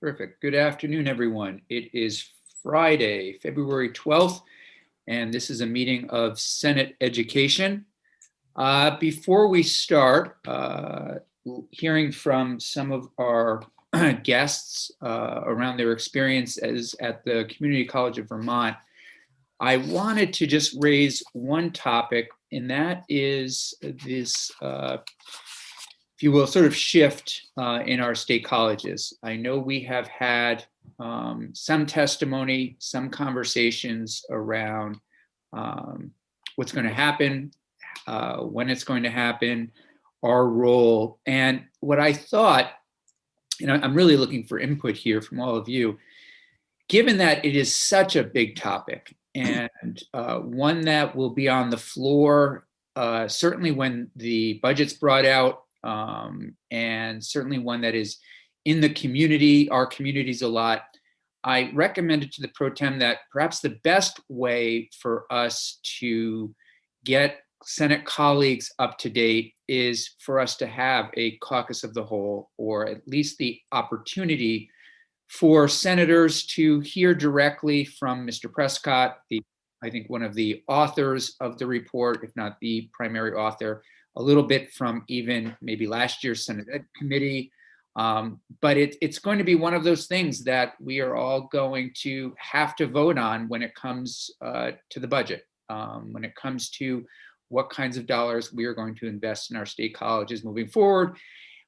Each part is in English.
Terrific. Good afternoon, everyone. It is Friday, February 12th, and this is a meeting of Senate Education. Before we start hearing from some of our guests around their experiences at the Community College of Vermont, I wanted to just raise one topic, and that is this if you will, sort of shift in our state colleges. I know we have had some testimony, some conversations around what's going to happen, when it's going to happen, our role. And what I thought, and I'm really looking for input here from all of you, given that it is such a big topic and one that will be on the floor, certainly when the budget's brought out, and certainly one that is in the community, our communities a lot. I recommended to the pro tem that perhaps the best way for us to get Senate colleagues up to date is for us to have a caucus of the whole, or at least the opportunity for senators to hear directly from Mr. Prescott, I think one of the authors of the report, if not the primary author, a little bit from even maybe last year's Senate Ed Committee. But it's going to be one of those things that we are all going to have to vote on when it comes to the budget, when it comes to what kinds of dollars we are going to invest in our state colleges moving forward.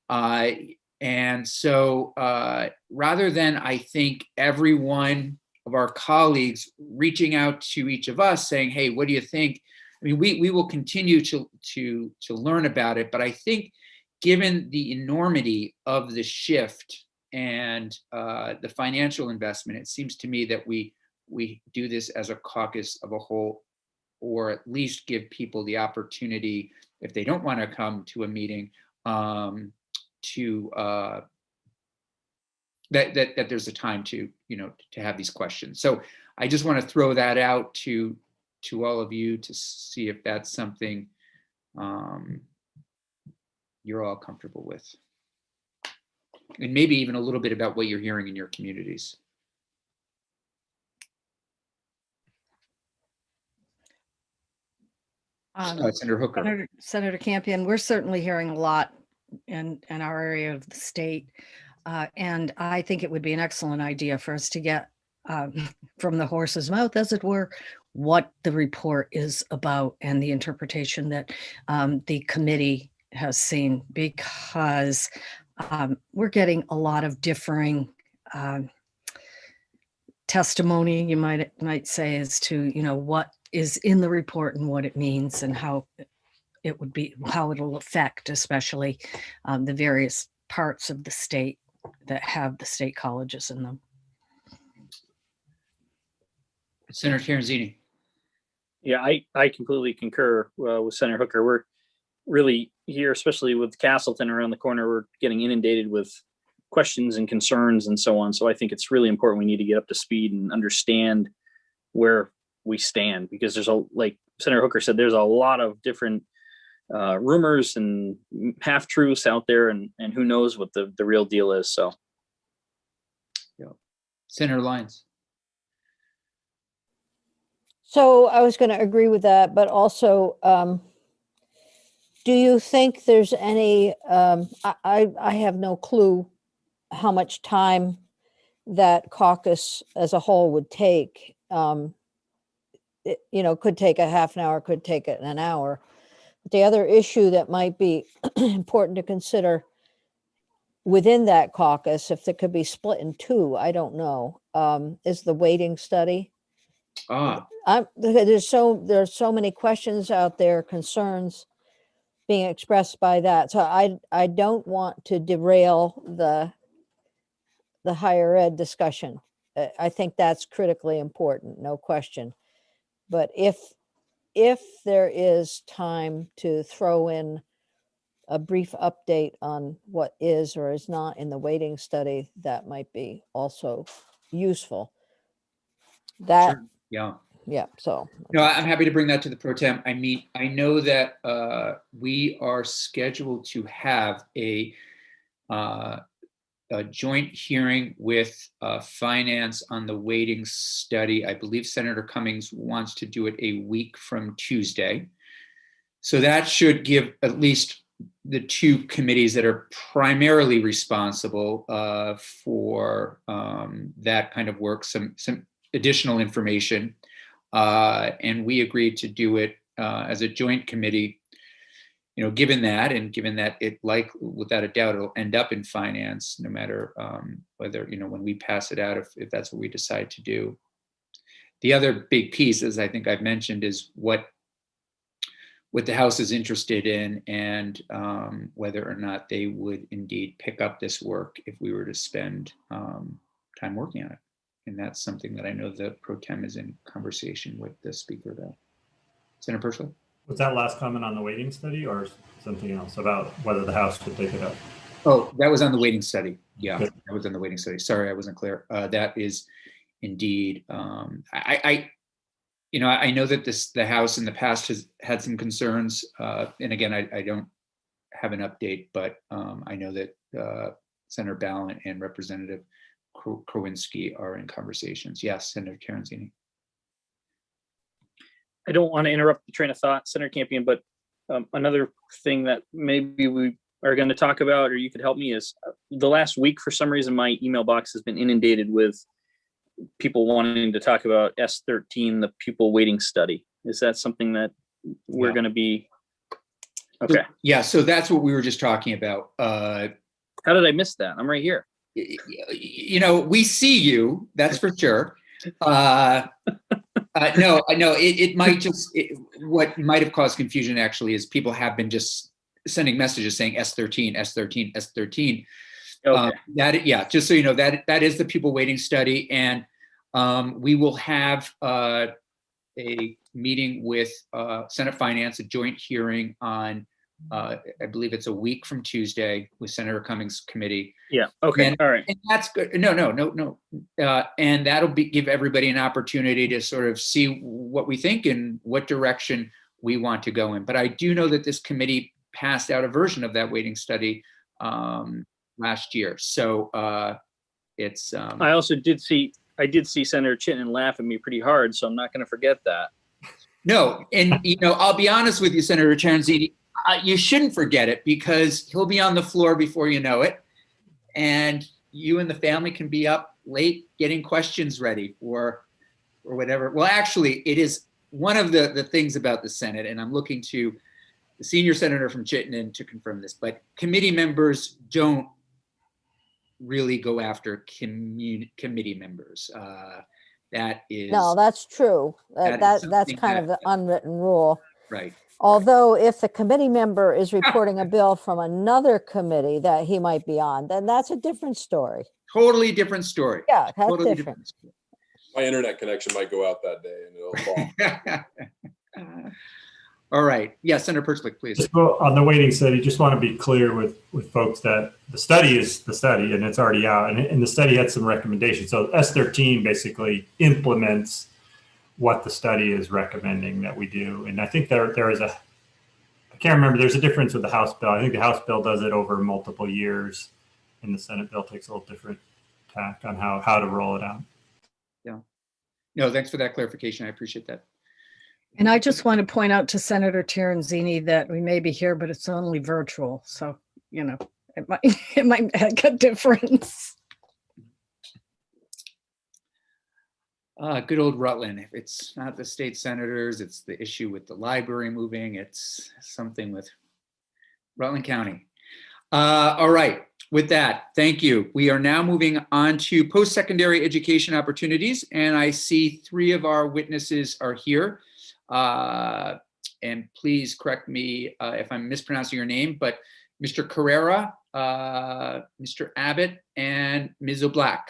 And so rather than, I think, every one of our colleagues reaching out to each of us saying, hey, what do you think? I mean, we will continue to learn about it, but I think given the enormity of the shift and the financial investment, it seems to me that we do this as a caucus of a whole, or at least give people the opportunity, if they don't want to come to a meeting, that there's a time to have these questions. So I just want to throw that out to all of you to see if that's something you're all comfortable with. And maybe even a little bit about what you're hearing in your communities. Senator Hooker. Senator Campion, we're certainly hearing a lot in our area of the state. And I think it would be an excellent idea for us to get from the horse's mouth, as it were, what the report is about and the interpretation that the committee has seen, because we're getting a lot of differing testimony, you might say, as to what is in the report and what it means and how it'll affect, especially the various parts of the state that have the state colleges in them. Senator Terenzini. Yeah, I completely concur with Senator Hooker. We're really here, especially with Castleton around the corner, we're getting inundated with questions and concerns and so on. So I think it's really important. We need to get up to speed and understand where we stand, because like Senator Hooker said, there's a lot of different rumors and half truths out there, and who knows what the real deal is. So, yeah. Senator Lyons. So I was going to agree with that, but also, do you think there's any, I have no clue how much time that caucus as a whole would take. It, could take a half an hour, could take an hour. But the other issue that might be important to consider within that caucus, if it could be split in two, I don't know, is the weighting study. There's so many questions out there, concerns being expressed by that. So I don't want to derail the higher ed discussion. I think that's critically important, no question. But if there is time to throw in a brief update on what is or is not in the weighting study, that might be also useful. Sure. Yeah. So I'm happy to bring that to the pro tem. I mean, I know that we are scheduled to have a a joint hearing with Finance on the waiting study. I believe Senator Cummings wants to do it a week from Tuesday. So that should give at least the two committees that are primarily responsible for that kind of work some additional information. And we agreed to do it as a joint committee, given that it without a doubt, it'll end up in Finance, no matter whether, when we pass it out, if that's what we decide to do. The other big piece, as I think I've mentioned, is what the House is interested in, and whether or not they would indeed pick up this work if we were to spend time working on it. And that's something that I know the Pro Tem is in conversation with the Speaker about. Senator Persley? Was that last comment on the waiting study or something else about whether the House would take it up? Oh, that was on the waiting study. Yeah, Good. that was on the waiting study. Sorry, I wasn't clear. That is indeed, I know that the House in the past has had some concerns. And again, I don't have an update, but I know that Senator Ballant and Representative Krawinski are in conversations. Yes, Senator Terenzini. I don't want to interrupt the train of thought, Senator Campion, but another thing that maybe we are going to talk about, or you could help me, is the last week, for some reason, my email box has been inundated with people wanting to talk about S13, the pupil waiting study. Is that something that we're Yeah. going to be? Okay. Yeah, so that's what we were just talking about. How did I miss that? I'm right here. We see you, that's for sure. No, it might just, what might have caused confusion actually is people have been just sending messages saying S13, S13, S13. Okay. Just so you know, that is the pupil waiting study. And we will have a meeting with Senate Finance, a joint hearing on, I believe it's a week from Tuesday, with Senator Cummings' committee. Yeah. Okay. All right. And that's good. No. And that'll give everybody an opportunity to sort of see what we think and what direction we want to go in. But I do know that this committee passed out a version of that waiting study last year. So it's. I also did see Senator Chittenden laugh at me pretty hard, so I'm not going to forget that. No, and I'll be honest with you, Senator Terenzini, you shouldn't forget it, because he'll be on the floor before you know it, and you and the family can be up late getting questions ready for whatever. Well, actually, it is one of the things about the Senate, and I'm looking to the senior senator from Chittenden to confirm this, but committee members don't really go after committee members. That is No, that's true. that is That's something kind of that- the unwritten rule. right. Although if the committee member is reporting a bill from another committee that he might be on, then that's a different story. Totally different story. Yeah, that's Totally different. story. My internet connection might go out that day and it'll fall. All right. Yeah, Senator Perchlik, please. Just on the waiting study, just want to be clear with folks that the study is the study and it's already out, and the study had some recommendations. So S13 basically implements what the study is recommending that we do. And I think there is I can't remember, there's a difference with the House bill. I think the House bill does it over multiple years, and the Senate bill takes a little different tack on how to roll it out. Yeah. No, thanks for that clarification. I appreciate that. And I just want to point out to Senator Terenzini that we may be here, but it's only virtual. So, it might make a difference. Good old Rutland. If it's not the state senators, it's the issue with the library moving. It's something with Rutland County. All right. With that, thank you. We are now moving on to post-secondary education opportunities. And I see 3 of our witnesses are here. And please correct me if I'm mispronouncing your name, but Mr. Carrera, Mr. Abbott, and Ms. O'Black.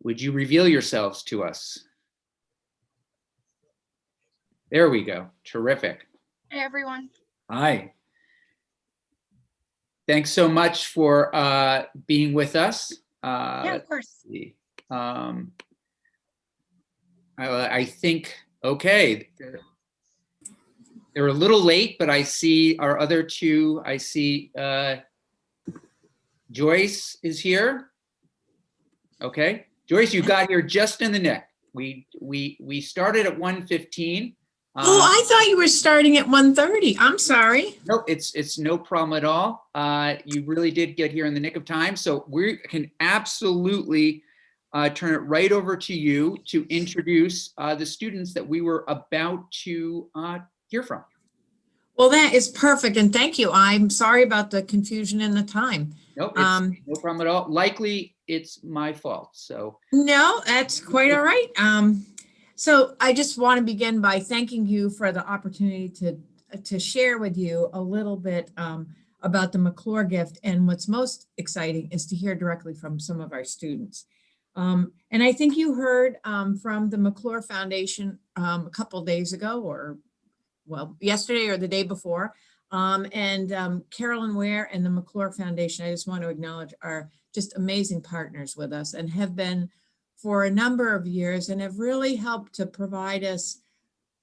Would you reveal yourselves to us? There we go. Terrific. Hey, everyone. Hi. Thanks so much for being with us. Yeah, of course. I think, okay, they're a little late, but I see our other 2. I see Joyce is here. Okay, Joyce, you got here just in the nick. We started at 1:15. Oh, I thought you were starting at 1:30. I'm sorry. No, it's no problem at all. You really did get here in the nick of time. So we can absolutely turn it right over to you to introduce the students that we were about to hear from. Well, that is perfect. And thank you. I'm sorry about the confusion in the time. Nope, it's no problem at all. Likely it's my fault. So No, that's quite all right. So I just want to begin by thanking you for the opportunity to share with you a little bit about the McClure gift. And what's most exciting is to hear directly from some of our students. And I think you heard from the McClure Foundation a couple days ago, or well, yesterday or the day before. Carolyn Ware and the McClure Foundation, I just want to acknowledge, are just amazing partners with us and have been for a number of years and have really helped to provide us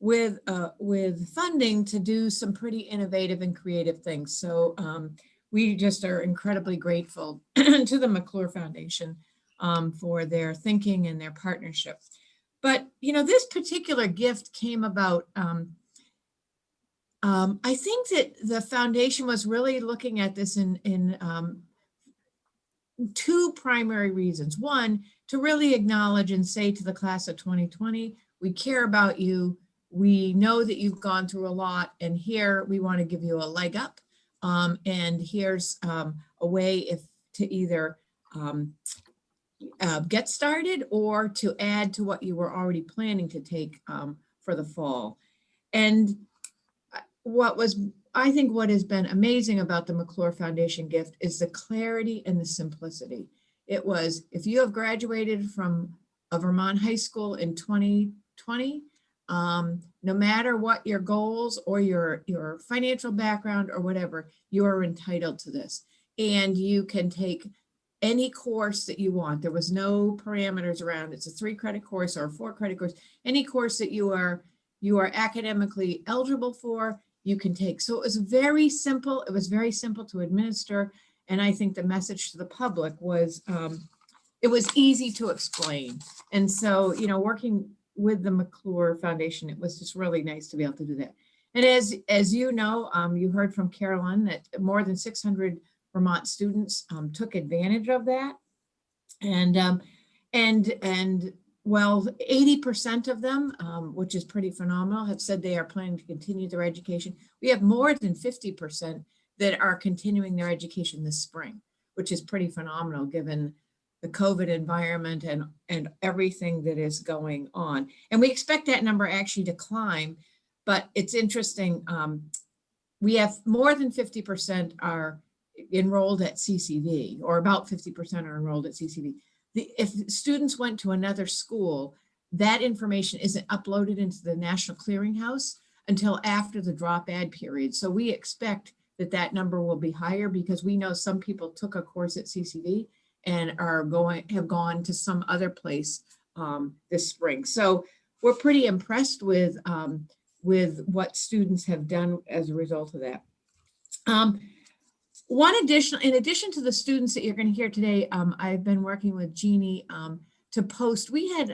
with funding to do some pretty innovative and creative things. So we just are incredibly grateful to the McClure Foundation for their thinking and their partnership. But, you know, this particular gift came about, I think that the foundation was really looking at this in two primary reasons. One, to really acknowledge and say to the class of 2020, we care about you. We know that you've gone through a lot, and here we want to give you a leg up. And here's a way to either get started or to add to what you were already planning to take for the fall. And I think what has been amazing about the McClure Foundation gift is the clarity and the simplicity. It was, if you have graduated from a Vermont high school in 2020, no matter what your goals or your financial background or whatever, you are entitled to this. And you can take any course that you want. There was no parameters around. It's a 3-credit course or a 4-credit course. Any course that you are academically eligible for, you can take. So it was very simple. It was very simple to administer. And I think the message to the public was, it was easy to explain. And so, you know, working with the McClure Foundation, it was just really nice to be able to do that. And as you know, you heard from Carolyn that more than 600 Vermont students took advantage of that. And well, 80% of them, which is pretty phenomenal, have said they are planning to continue their education. We have more than 50% that are continuing their education this spring, which is pretty phenomenal given the COVID environment and everything that is going on. And we expect that number actually to climb, but it's interesting. We have more than 50% are enrolled at CCV, or about 50% are enrolled at CCV. If students went to another school, that information isn't uploaded into the National Clearinghouse until after the drop add period. So we expect that number will be higher because we know some people took a course at CCV and have gone to some other place this spring. So we're pretty impressed with what students have done as a result of that. In addition to the students that you're going to hear today, I've been working with Jeannie to post. We had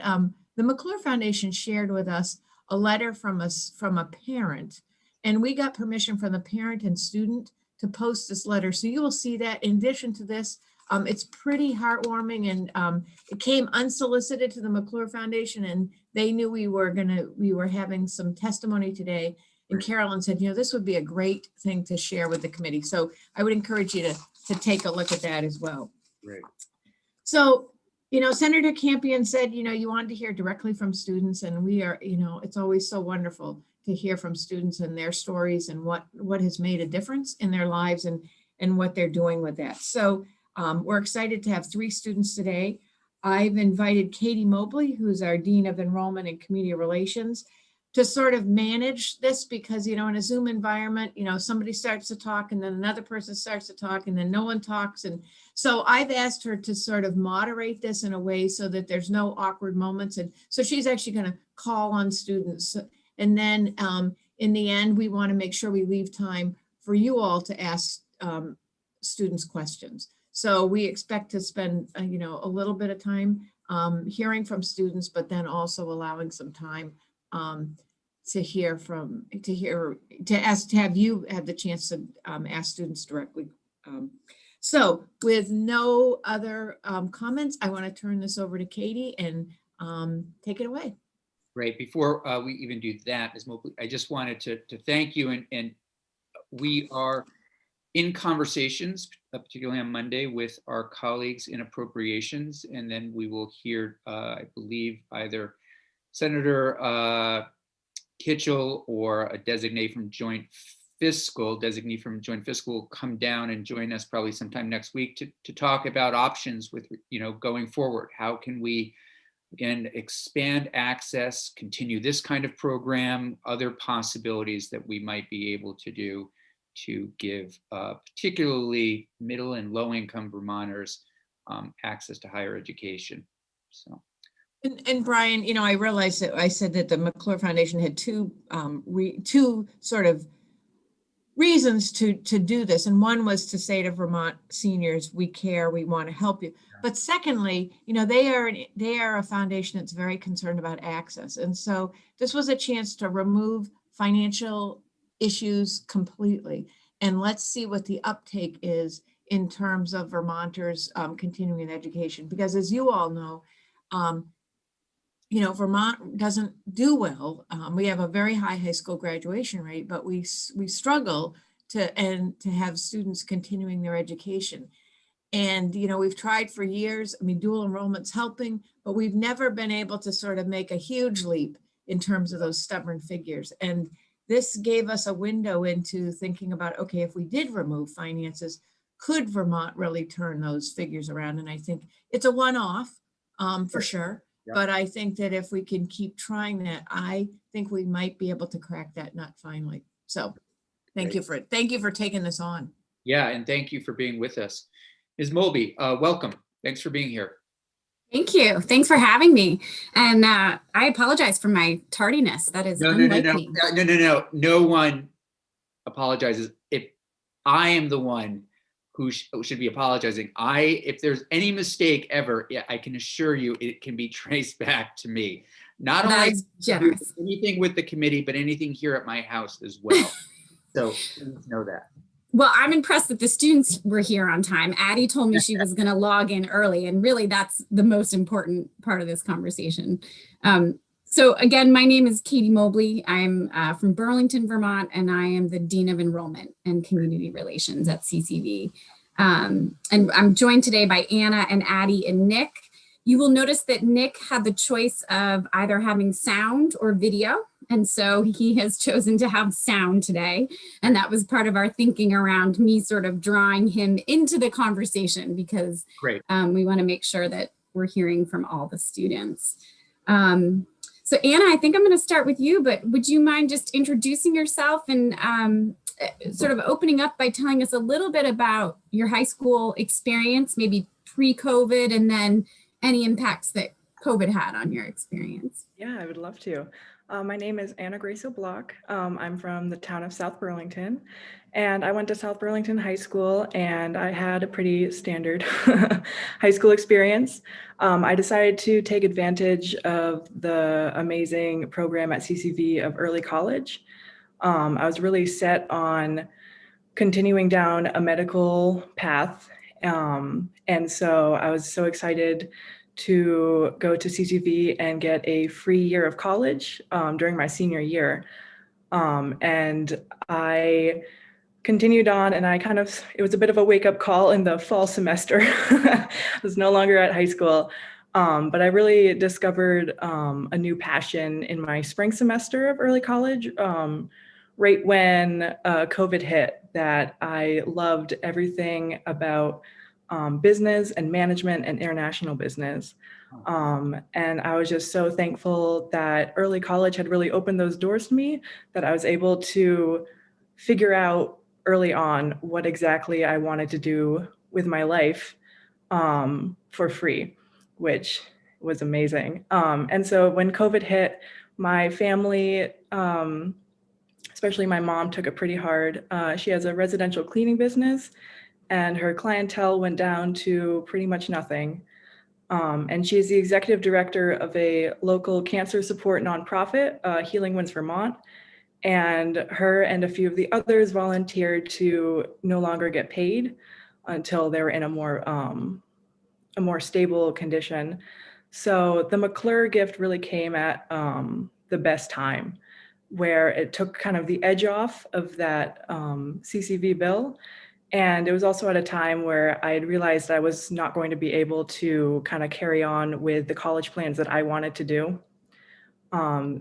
the McClure Foundation shared with us a letter from a parent, and we got permission from the parent and student to post this letter. So you will see that. In addition to this, it's pretty heartwarming, and it came unsolicited to the McClure Foundation, and they knew we were having some testimony today. And Carolyn said, you know, this would be a great thing to share with the committee. So I would encourage you to take a look at that as well. Great. So, you know, Senator Campion said, you know, you wanted to hear directly from students, and we are, you know, it's always so wonderful to hear from students and their stories and what has made a difference in their lives and what they're doing with that. So we're excited to have 3 students today. I've invited Katie Mobley, who's our Dean of Enrollment and Community Relations, to sort of manage this, because, you know, in a Zoom environment, you know, somebody starts to talk and then another person starts to talk and then no one talks. And so I've asked her to sort of moderate this in a way so that there's no awkward moments. And so she's actually going to call on students. And then in the end, we want to make sure we leave time for you all to ask students questions. So we expect to spend, a little bit of time hearing from students, but then also allowing some time to have you have the chance to ask students directly. So with no other comments, I want to turn this over to Katie and take it away. Great. Before we even do that, Ms. Mobley, I just wanted to thank you. And we are in conversations, particularly on Monday, with our colleagues in appropriations. And then we will hear, I believe, either Senator Kitchell or a designee from Joint Fiscal will come down and join us probably sometime next week to talk about options with, going forward. How can we, again, expand access, continue this kind of program, other possibilities that we might be able to do to give particularly middle and low income Vermonters access to higher education. So. And Brian, I realized that I said that the McClure Foundation had two sort of reasons to do this. And one was to say to Vermont seniors, we care, we want to help you. But secondly, they are a foundation that's very concerned about access. And so this was a chance to remove financial issues completely. And let's see what the uptake is in terms of Vermonters continuing education. Because as you all know, Vermont doesn't do well. We have a very high school graduation rate, but we struggle to have students continuing their education. And, we've tried for years. I mean, dual enrollment's helping, but we've never been able to sort of make a huge leap in terms of those stubborn figures. And this gave us a window into thinking about, okay, if we did remove finances, could Vermont really turn those figures around? And I think it's a one-off for sure. Yeah. But I think that if we can keep trying that, I think we might be able to crack that nut finally. So thank you for taking this on. Yeah, and thank you for being with us. Ms. Mulby, welcome. Thanks for being here. Thank you. Thanks for having me. And I apologize for my tardiness. That is unlike me. No. No one apologizes. If I am the one who should be apologizing. If there's any mistake ever, I can assure you it can be traced back to me. Not only generous. Anything with the committee, but anything here at my house as well. So please know that. Well, I'm impressed that the students were here on time. Addie told me she was going to log in early, and really that's the most important part of this conversation. So again, my name is Katie Mobley. I'm from Burlington, Vermont, and I am the Dean of Enrollment and Community Relations at CCV. And I'm joined today by Anna and Addie and Nick. You will notice that Nick had the choice of either having sound or video. And so he has chosen to have sound today. And that was part of our thinking around me sort of drawing him into the conversation because we want to make sure that we're hearing from all the students. So Anna, I think I'm going to start with you, but would you mind just introducing yourself and sort of opening up by telling us a little bit about your high school experience, maybe pre-COVID, and then any impacts that COVID had on your experience? Yeah, I would love to. My name is Anna Grace O'Block. I'm from the town of South Burlington, and I went to South Burlington High School, and I had a pretty standard high school experience. I decided to take advantage of the amazing program at CCV of early college. I was really set on continuing down a medical path, and so I was so excited to go to CCV and get a free year of college during my senior year. And I continued on, and it was a bit of a wake-up call in the fall semester. I was no longer at high school, but I really discovered a new passion in my spring semester of early college, right when COVID hit, that I loved everything about business and management and international business. And I was just so thankful that early college had really opened those doors to me, that I was able to figure out early on what exactly I wanted to do with my life for free, which was amazing. And so when COVID hit, my family, especially my mom, took it pretty hard. She has a residential cleaning business, and her clientele went down to pretty much nothing. And she is the executive director of a local cancer support nonprofit, Healing Winds Vermont. And her and a few of the others volunteered to no longer get paid until they were in a more stable condition. So the McClure gift really came at the best time, where it took kind of the edge off of that CCV bill. And it was also at a time where I had realized I was not going to be able to kind of carry on with the college plans that I wanted to do.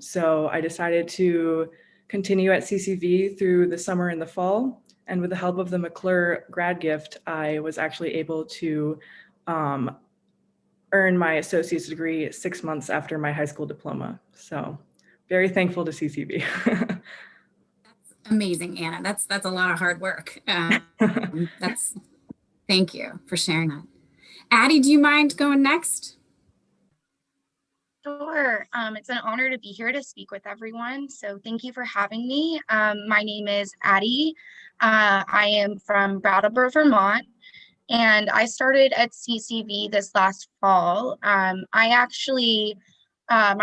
So I decided to continue at CCV through the summer and the fall. And with the help of the McClure grad gift, I was actually able to earn my associate's degree 6 months after my high school diploma. So very thankful to CCV. Amazing, Anna. That's a lot of hard work. Thank you for sharing that. Addie, do you mind going next? Sure. It's an honor to be here to speak with everyone. So thank you for having me. My name is Addie. I am from Brattleboro, Vermont, and I started at CCV this last fall. My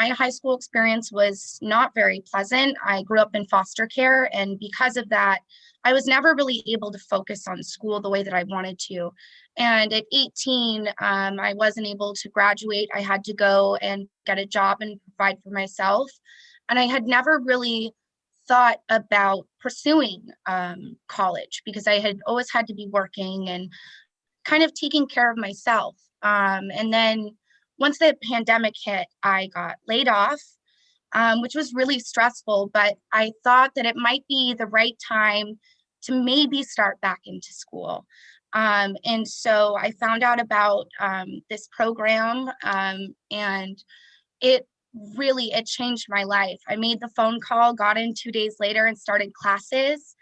high school experience was not very pleasant. I grew up in foster care, and because of that, I was never really able to focus on school the way that I wanted to. And at 18, I wasn't able to graduate. I had to go and get a job and provide for myself. And I had never really thought about pursuing college because I had always had to be working and kind of taking care of myself. And then once the pandemic hit, I got laid off, which was really stressful, but I thought that it might be the right time to maybe start back into school. And so I found out about this program, and it changed my life. I made the phone call, got in 2 days later and started classes.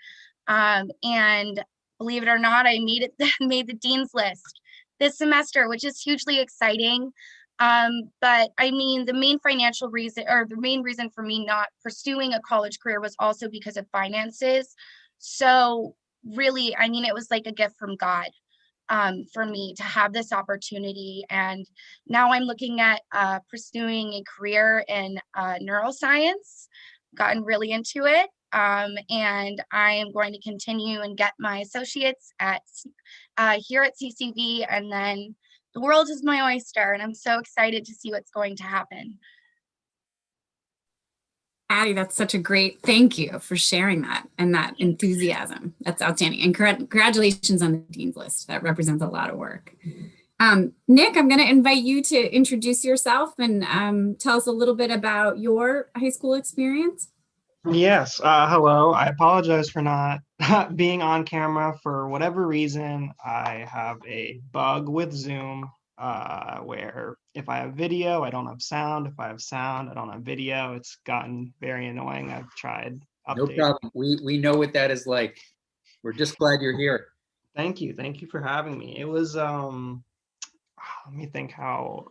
And believe it or not, I made the dean's list this semester, which is hugely exciting. But I mean, the main reason for me not pursuing a college career was also because of finances. So really, I mean, it was like a gift from God for me to have this opportunity. And now I'm looking at pursuing a career in neuroscience, gotten really into it. And I am going to continue and get my associates here at CCV, and then the world is my oyster, and I'm so excited to see what's going to happen. Addie, that's such a great, thank you for sharing that and that enthusiasm. That's outstanding. And congratulations on the Dean's List. That represents a lot of work. Nick, I'm going to invite you to introduce yourself and tell us a little bit about your high school experience. Yes. Hello. I apologize for not being on camera for whatever reason. I have a bug with Zoom where if I have video, I don't have sound. If I have sound, I don't have video. It's gotten very annoying. I've tried updating. No problem. We know what that is like. We're just glad you're here. Thank you. Thank you for having me. It was, let me think how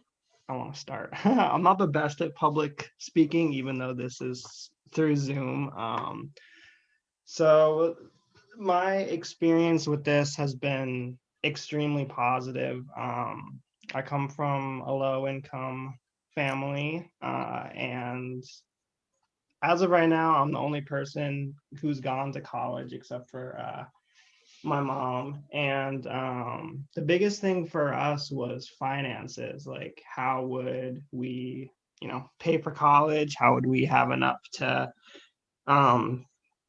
I want to start. I'm not the best at public speaking, even though this is through Zoom. So my experience with this has been extremely positive. I come from a low income family, and as of right now, I'm the only person who's gone to college except for my mom. And the biggest thing for us was finances. Like, how would we, pay for college? How would we have enough to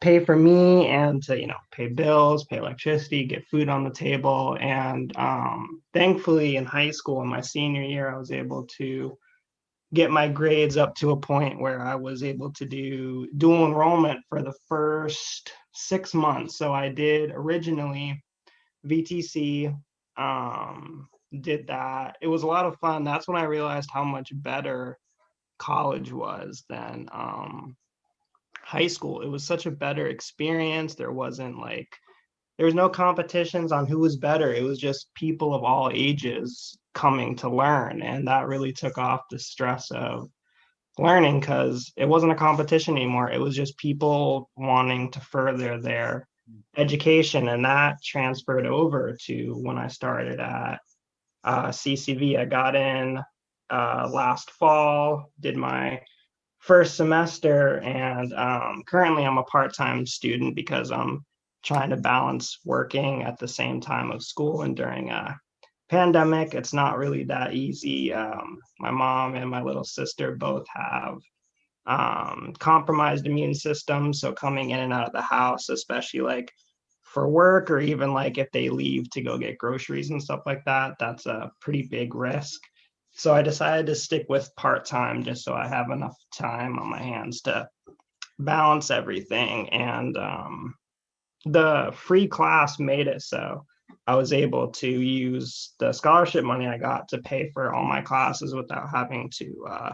pay for me and to, pay bills, pay electricity, get food on the table? And thankfully in high school, in my senior year, I was able to get my grades up to a point where I was able to do dual enrollment for the first 6 months. So I did originally VTC, did that. It was a lot of fun. That's when I realized how much better college was than high school. It was such a better experience. There was no competitions on who was better. It was just people of all ages coming to learn. And that really took off the stress of learning, because it wasn't a competition anymore. It was just people wanting to further their education, and that transferred over to when I started at CCV. I got in last fall, did my first semester, and currently I'm a part-time student because I'm trying to balance working at the same time of school. And during a pandemic, it's not really that easy. My mom and my little sister both have compromised immune systems, so coming in and out of the house, especially like for work, or even like if they leave to go get groceries and stuff like that, that's a pretty big risk. So I decided to stick with part-time just so I have enough time on my hands to balance everything. And the free class made it so I was able to use the scholarship money I got to pay for all my classes without having to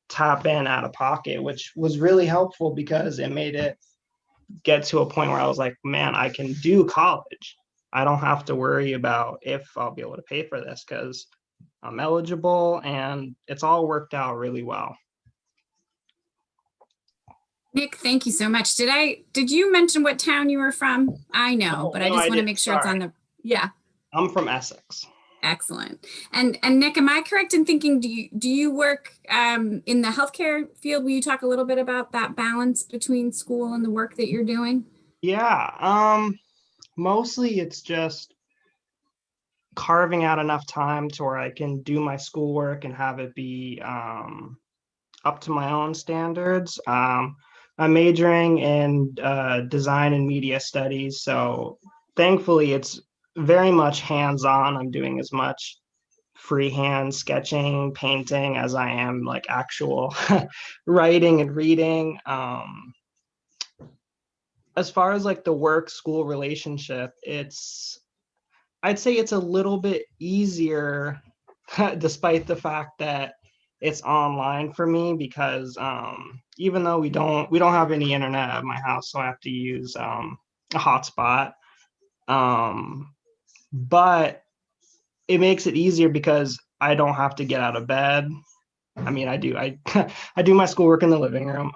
tap in out of pocket, which was really helpful because it made it get to a point where I was like, man, I can do college. I don't have to worry about if I'll be able to pay for this because I'm eligible, and it's all worked out really well. Nick, thank you so much. Did you mention what town you were from? I know, but I just want to make sure it's on the, yeah. I'm from Essex. Excellent. And Nick, am I correct in thinking, do you work in the healthcare field? Will you talk a little bit about that balance between school and the work that you're doing? Yeah, mostly it's just carving out enough time to where I can do my schoolwork and have it be up to my own standards. I'm majoring in design and media studies, so thankfully it's very much hands-on. I'm doing as much freehand sketching, painting as I am like actual writing and reading. As far as like the work-school relationship, I'd say it's a little bit easier despite the fact that it's online for me, because even though we don't have any internet at my house, so I have to use a hotspot. But it makes it easier because I don't have to get out of bed. I mean, I do I do my schoolwork in the living room,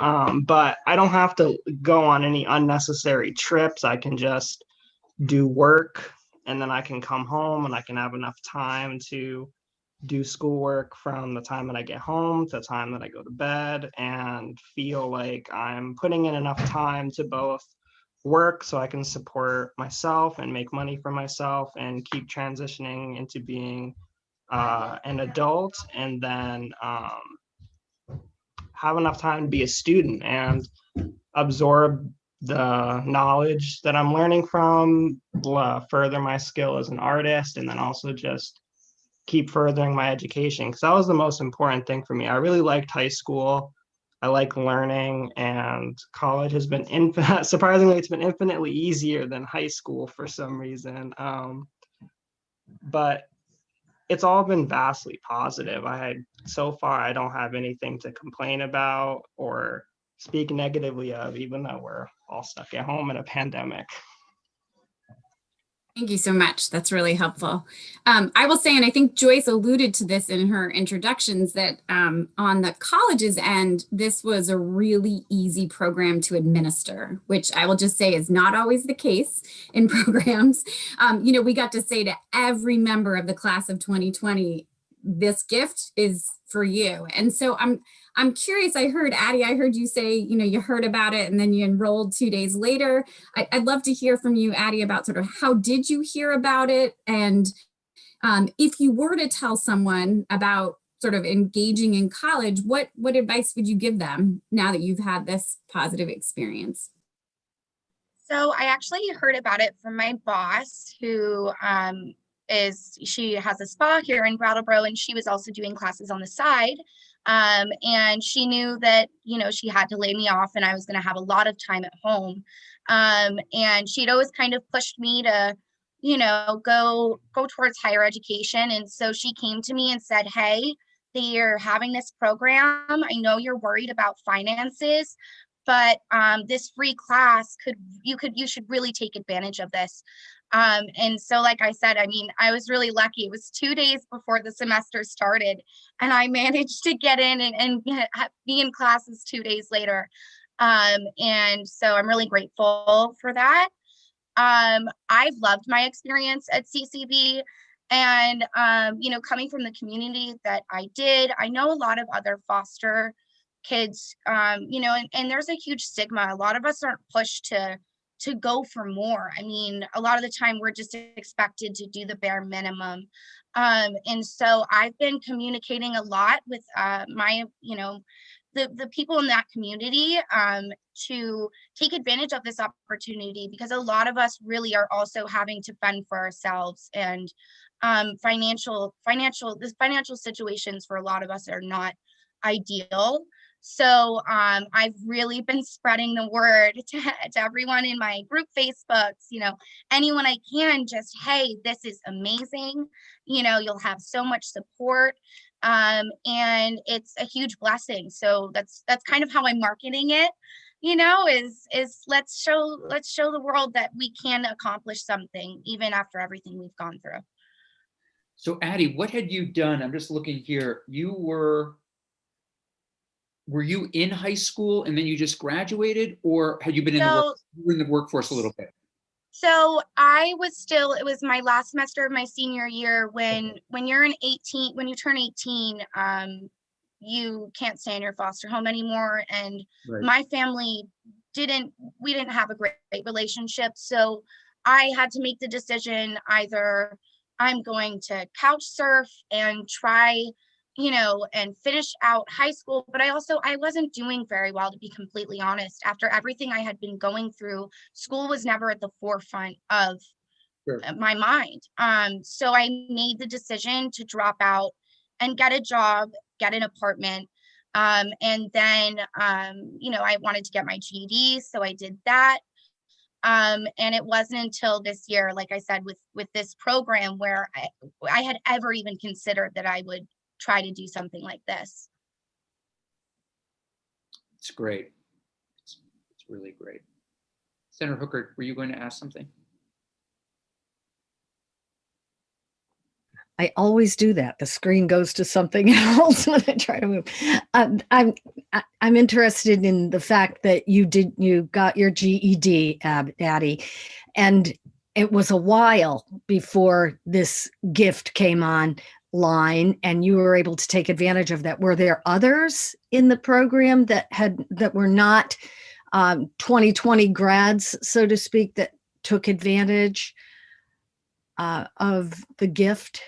but I don't have to go on any unnecessary trips. I can just do work, and then I can come home and I can have enough time to do schoolwork from the time that I get home to the time that I go to bed, and feel like I'm putting in enough time to both work so I can support myself and make money for myself and keep transitioning into being an adult, and then have enough time to be a student and absorb the knowledge that I'm learning from, further my skill as an artist, and then also just keep furthering my education, because that was the most important thing for me. I really liked high school. I like learning, and college has been surprisingly, it's been infinitely easier than high school for some reason. But it's all been vastly positive. So far, I don't have anything to complain about or speak negatively of, even though we're all stuck at home in a pandemic. Thank you so much. That's really helpful. I will say, and I think Joyce alluded to this in her introductions, that on the college's end, this was a really easy program to administer, which I will just say is not always the case in programs. We got to say to every member of the class of 2020, this gift is for you. And so I'm curious. I heard, Addie, I heard you say, you heard about it and then you enrolled 2 days later. I'd love to hear from you, Addie, about sort of how did you hear about it? And if you were to tell someone about sort of engaging in college, what advice would you give them now that you've had this positive experience? So I actually heard about it from my boss, who she has a spa here in Brattleboro, and she was also doing classes on the side. And she knew that, she had to lay me off and I was going to have a lot of time at home. And she'd always kind of pushed me to, go towards higher education. And so she came to me and said, hey, they're having this program. I know you're worried about finances, but this free class you should really take advantage of this. And so, like I said, I was really lucky. It was 2 days before the semester started, and I managed to get in and be in classes 2 days later. And so I'm really grateful for that. I've loved my experience at CCB, and coming from the community that I did, I know a lot of other foster kids, and there's a huge stigma. A lot of us aren't pushed to go for more. I mean, a lot of the time we're just expected to do the bare minimum. And so I've been communicating a lot with the people in that community to take advantage of this opportunity, because a lot of us really are also having to fend for ourselves, and financial situations for a lot of us are not ideal. So I've really been spreading the word to everyone in my group Facebooks, anyone I can, just, hey, this is amazing. You'll have so much support. And it's a huge blessing. So that's kind of how I'm marketing it, is let's show the world that we can accomplish something even after everything we've gone through. So Addie, what had you done? I'm just looking here. Were you in high school and then you just graduated, or had you been in the workforce a little bit? So it was my last semester of my senior year. When you're when you turn 18, you can't stay in your foster home anymore. And Right. My family we didn't have a great relationship. So I had to make the decision, either I'm going to couch surf and try, and finish out high school. But I wasn't doing very well, to be completely honest. After everything I had been going through, school was never at the forefront of my mind. So I made the decision to drop out and get a job, get an apartment. And then, I wanted to get my GED, so I did that. And it wasn't until this year, like I said, with this program, where I had ever even considered that I would try to do something like this. It's great. It's really great. Senator Hooker, were you going to ask something? I always do that. The screen goes to something else when I try to move. I'm interested in the fact that you got your GED, Addie, and it was a while before this gift came online, and you were able to take advantage of that. Were there others in the program that were not 2020 grads, so to speak, that took advantage of the gift?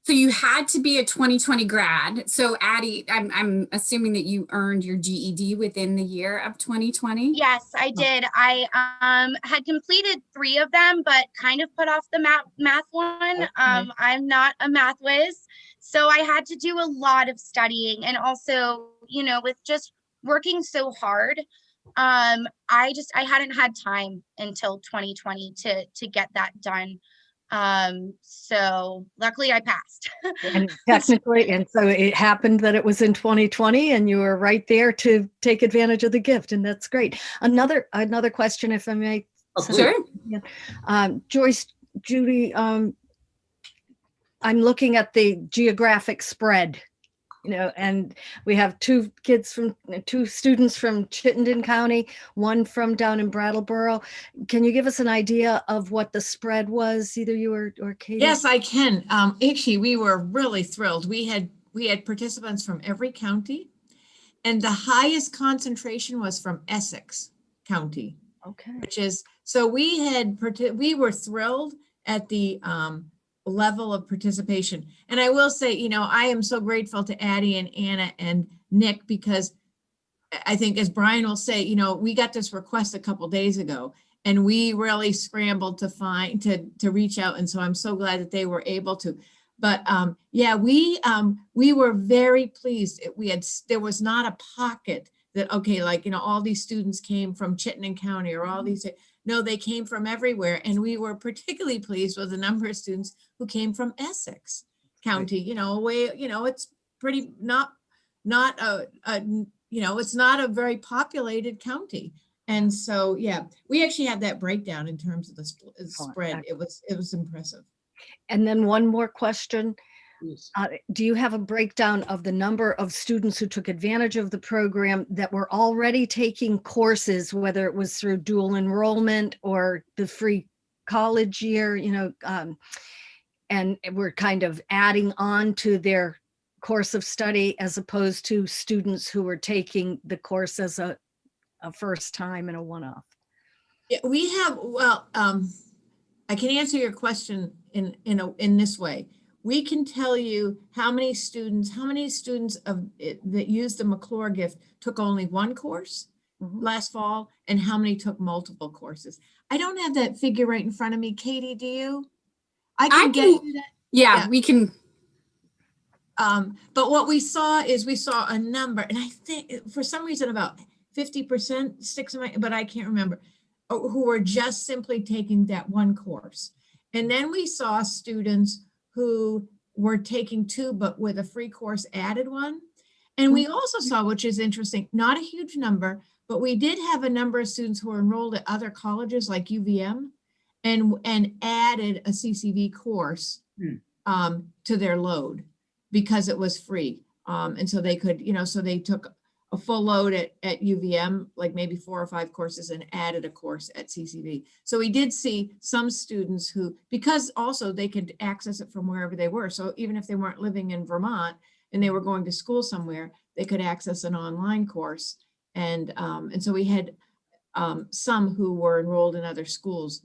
So you had to be a 2020 grad. So Addie, I'm assuming that you earned your GED within the year of 2020? Yes, I did. I had completed 3 of them, but kind of put off the math one. I'm not a math whiz, so I had to do a lot of studying, and also, with just working so hard, I hadn't had time until 2020 to get that done. So luckily I passed. And technically, and so it happened that it was in 2020 and you were right there to take advantage of the gift. And that's great. Another question, if I may. Sure. Joyce, Judy, I'm looking at the geographic spread, and we have 2 students from Chittenden County, 1 from down in Brattleboro. Can you give us an idea of what the spread was, either you or Katie? Yes, I can. Actually, we were really thrilled. We had participants from every county, and the highest concentration was from Essex County. Okay. So we were thrilled at the level of participation. And I will say, I am so grateful to Addie and Anna and Nick, because I think, as Brian will say, we got this request a couple days ago, and we really scrambled to reach out. And so I'm so glad that they were able to. But we were very pleased. There was not a pocket that, all these students came from Chittenden County or all these. No, they came from everywhere. And we were particularly pleased with the number of students who came from Essex County, it's pretty it's not a very populated county. And so, we actually had that breakdown in terms of the spread. It was impressive. And then one more question. Please. Do you have a breakdown of the number of students who took advantage of the program that were already taking courses, whether it was through dual enrollment or the free college year, and we're kind of adding on to their course of study as opposed to students who were taking the course as a first time and a one-off? Yeah, we have, well, I can answer your question in this way. We can tell you how many students of it that used the McClure gift took only one course last fall, and how many took multiple courses. I don't have that figure right in front of me. Katie, do you? I can get you that. Yeah, we can. But what we saw is we saw a number, and I think for some reason about 50% sticks in my, but I can't remember, who were just simply taking that one course. And then we saw students who were taking two, but with a free course added one. And we also saw, which is interesting, not a huge number, but we did have a number of students who were enrolled at other colleges like UVM and added a CCV course to their load because it was free. And so they could, so they took a full load at UVM, like maybe 4 or 5 courses, and added a course at CCV. So we did see some students who, because also they could access it from wherever they were. So even if they weren't living in Vermont and they were going to school somewhere, they could access an online course. And so we had some who were enrolled in other schools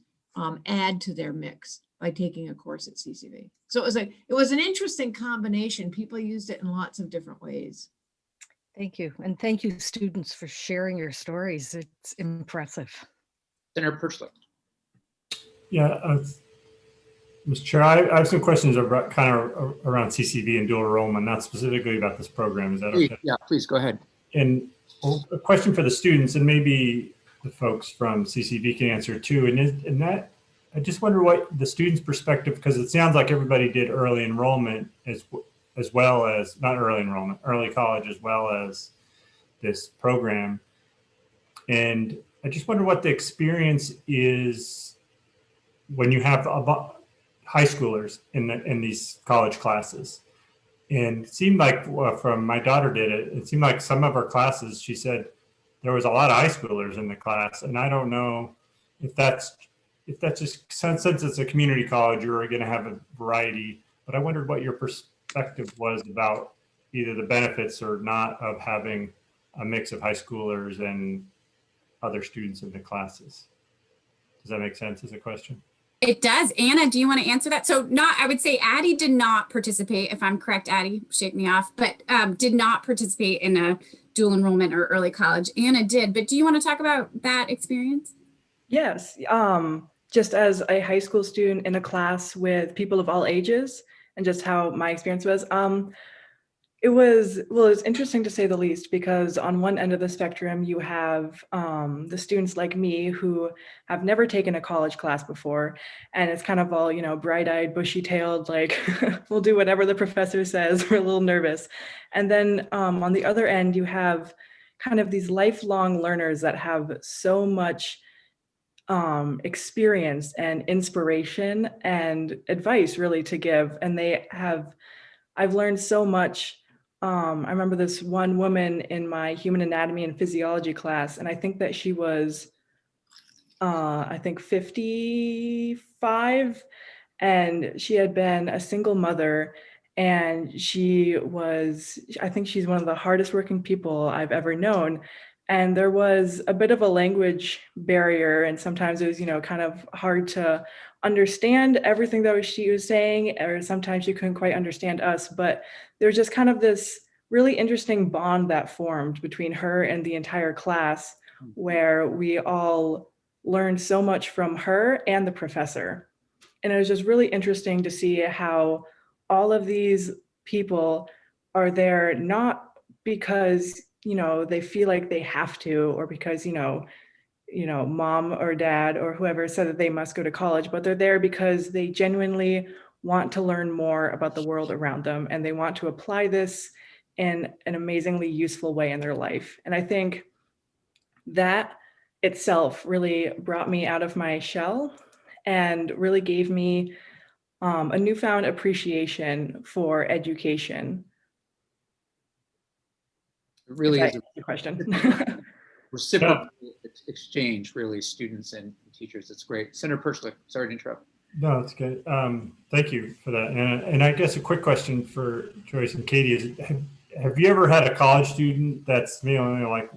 add to their mix by taking a course at CCV. So it was an interesting combination. People used it in lots of different ways. Thank you. And thank you, students, for sharing your stories. It's impressive. Senator Perchlik. Yeah, Mr. Chair, I have some questions about kind of around CCV and dual enrollment, not specifically about this program. Is that okay? Yeah, please go ahead. And a question for the students, and maybe the folks from CCV can answer too. And that, I just wonder what the students' perspective, because it sounds like everybody did early enrollment as well as, not early enrollment, early college, as well as this program. And I just wonder what the experience is when you have high schoolers in these college classes. And it seemed like, from my daughter did it, it seemed like some of her classes, she said there was a lot of high schoolers in the class. And I don't know if that's just, since it's a community college, you're going to have a variety, but I wondered what your perspective was about either the benefits or not of having a mix of high schoolers and other students in the classes. Does that make sense as a question? It does. Anna, do you want to answer that? So I would say Addie did not participate, if I'm correct, Addie, shake me off, but did not participate in a dual enrollment or early college. Anna did, but do you want to talk about that experience? Yes, just as a high school student in a class with people of all ages, and just how my experience was, it was interesting to say the least, because on one end of the spectrum, you have the students like me who have never taken a college class before. And it's kind of all, bright-eyed, bushy-tailed, like, we'll do whatever the professor says. We're a little nervous. And then on the other end, you have kind of these lifelong learners that have so much experience and inspiration and advice really to give. And I've learned so much. I remember this one woman in my human anatomy and physiology class, and I think that she was, 55, and she had been a single mother, and I think she's one of the hardest working people I've ever known. And there was a bit of a language barrier, and sometimes it was, kind of hard to understand everything that she was saying, or sometimes you couldn't quite understand us. But there's just kind of this really interesting bond that formed between her and the entire class, where we all learned so much from her and the professor. And it was just really interesting to see how all of these people are there not because they feel like they have to, or because, mom or dad or whoever said that they must go to college, but they're there because they genuinely want to learn more about the world around them, and they want to apply this in an amazingly useful way in their life. And I think that itself really brought me out of my shell and really gave me a newfound appreciation for education. It really If is that a answers your question. reciprocal exchange, really, students and teachers. It's great. Senator Perchlik, sorry to interrupt. No, that's good. Thank you for that. And I guess a quick question for Joyce and Katie is, have you ever had a college student that's, you know, like,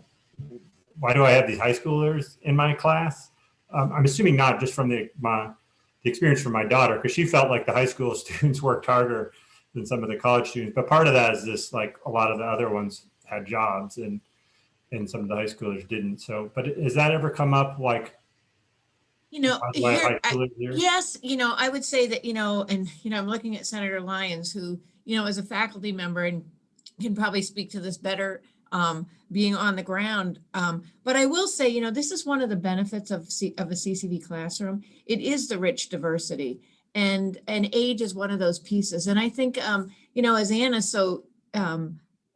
why do I have these high schoolers in my class? I'm assuming not, just from the experience from my daughter, because she felt like the high school students worked harder than some of the college students. But part of that is this, like, a lot of the other ones had jobs and some of the high schoolers didn't. So, but has that ever come up, like, You know, why here, high schoolers here? yes, you know, I would say that, you know, and, you know, I'm looking at Senator Lyons, who, you know, is a faculty member and can probably speak to this better, being on the ground. But I will say, you know, this is one of the benefits of a CCV classroom. It is the rich diversity, and age is one of those pieces. And I think, you know, as Anna said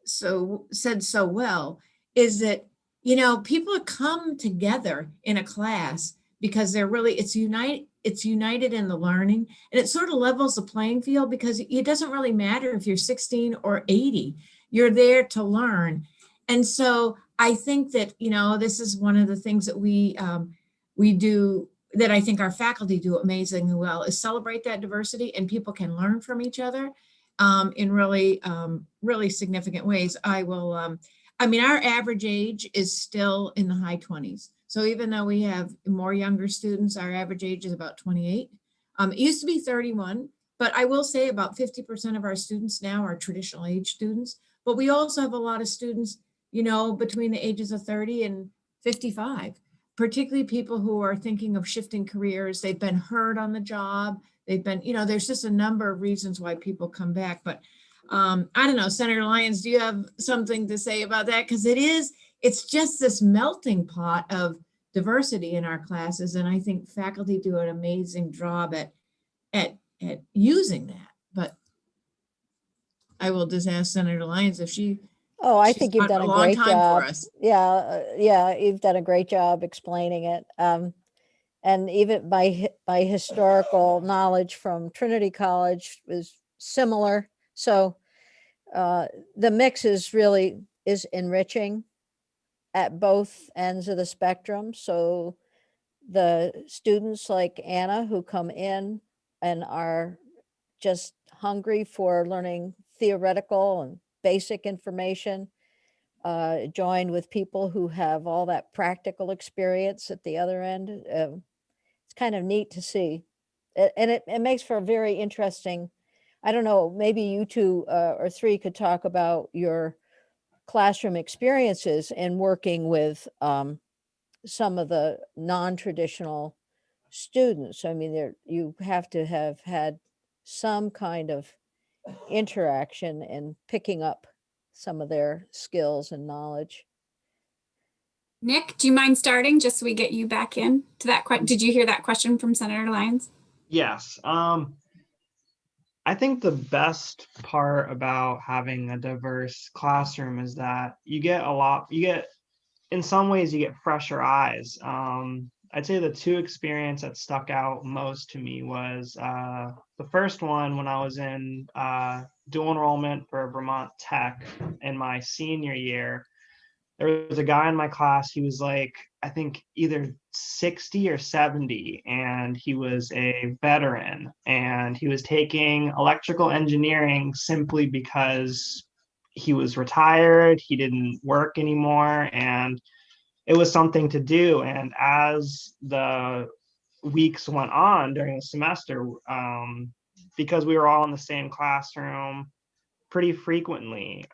so well, is that, you know, people come together in a class because they're really, it's united in the learning, and it sort of levels the playing field, because it doesn't really matter if you're 16 or 80, you're there to learn. And so I think that, you know, this is one of the things that we do, that I think our faculty do amazingly well, is celebrate that diversity, and people can learn from each other in really, really significant ways. I mean, our average age is still in the high 20s. So even though we have more younger students, our average age is about 28. It used to be 31, but I will say about 50% of our students now are traditional age students. But we also have a lot of students, you know, between the ages of 30 and 55, particularly people who are thinking of shifting careers. They've been hurt on the job. They've been, you know, there's just a number of reasons why people come back. But I don't know, Senator Lyons, do you have something to say about that? Because it's just this melting pot of diversity in our classes. And I think faculty do an amazing job at using that. But I will just ask Senator Lyons if she. Oh, I she's think you've got done a long great time job. for us. Yeah, you've done a great job explaining it. And even my historical knowledge from Trinity College is similar. So the mix is enriching at both ends of the spectrum. So the students like Anna, who come in and are just hungry for learning theoretical and basic information, joined with people who have all that practical experience at the other end. It's kind of neat to see. And it makes for a very interesting, I don't know, maybe you two or three could talk about your classroom experiences in working with some of the non-traditional students. I mean, you have to have had some kind of interaction and picking up some of their skills and knowledge. Nick, do you mind starting just so we get you back in to that question? Did you hear that question from Senator Lyons? Yes. I think the best part about having a diverse classroom is that in some ways you get fresher eyes. I'd say the two experiences that stuck out most to me was the first one when I was in dual enrollment for Vermont Tech in my senior year. There was a guy in my class, he was like, I think either 60 or 70, and he was a veteran, and he was taking electrical engineering simply because he was retired, he didn't work anymore, and it was something to do. And as the weeks went on during the semester, because we were all in the same classroom pretty frequently,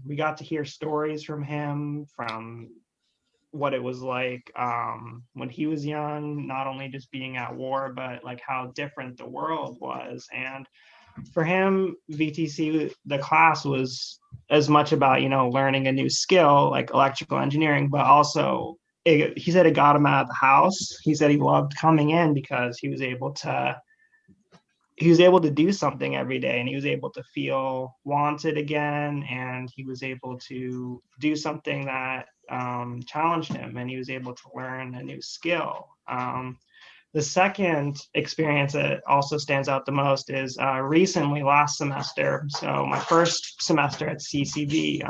we got to hear stories from him, from what it was like when he was young, not only just being at war, but like how different the world was. And for him, VTC, the class was as much about, learning a new skill like electrical engineering, but also he said it got him out of the house. He said he loved coming in because he was able to do something every day, and he was able to feel wanted again, and he was able to do something that challenged him, and he was able to learn a new skill. The second experience that also stands out the most is recently last semester. So my first semester at CCV,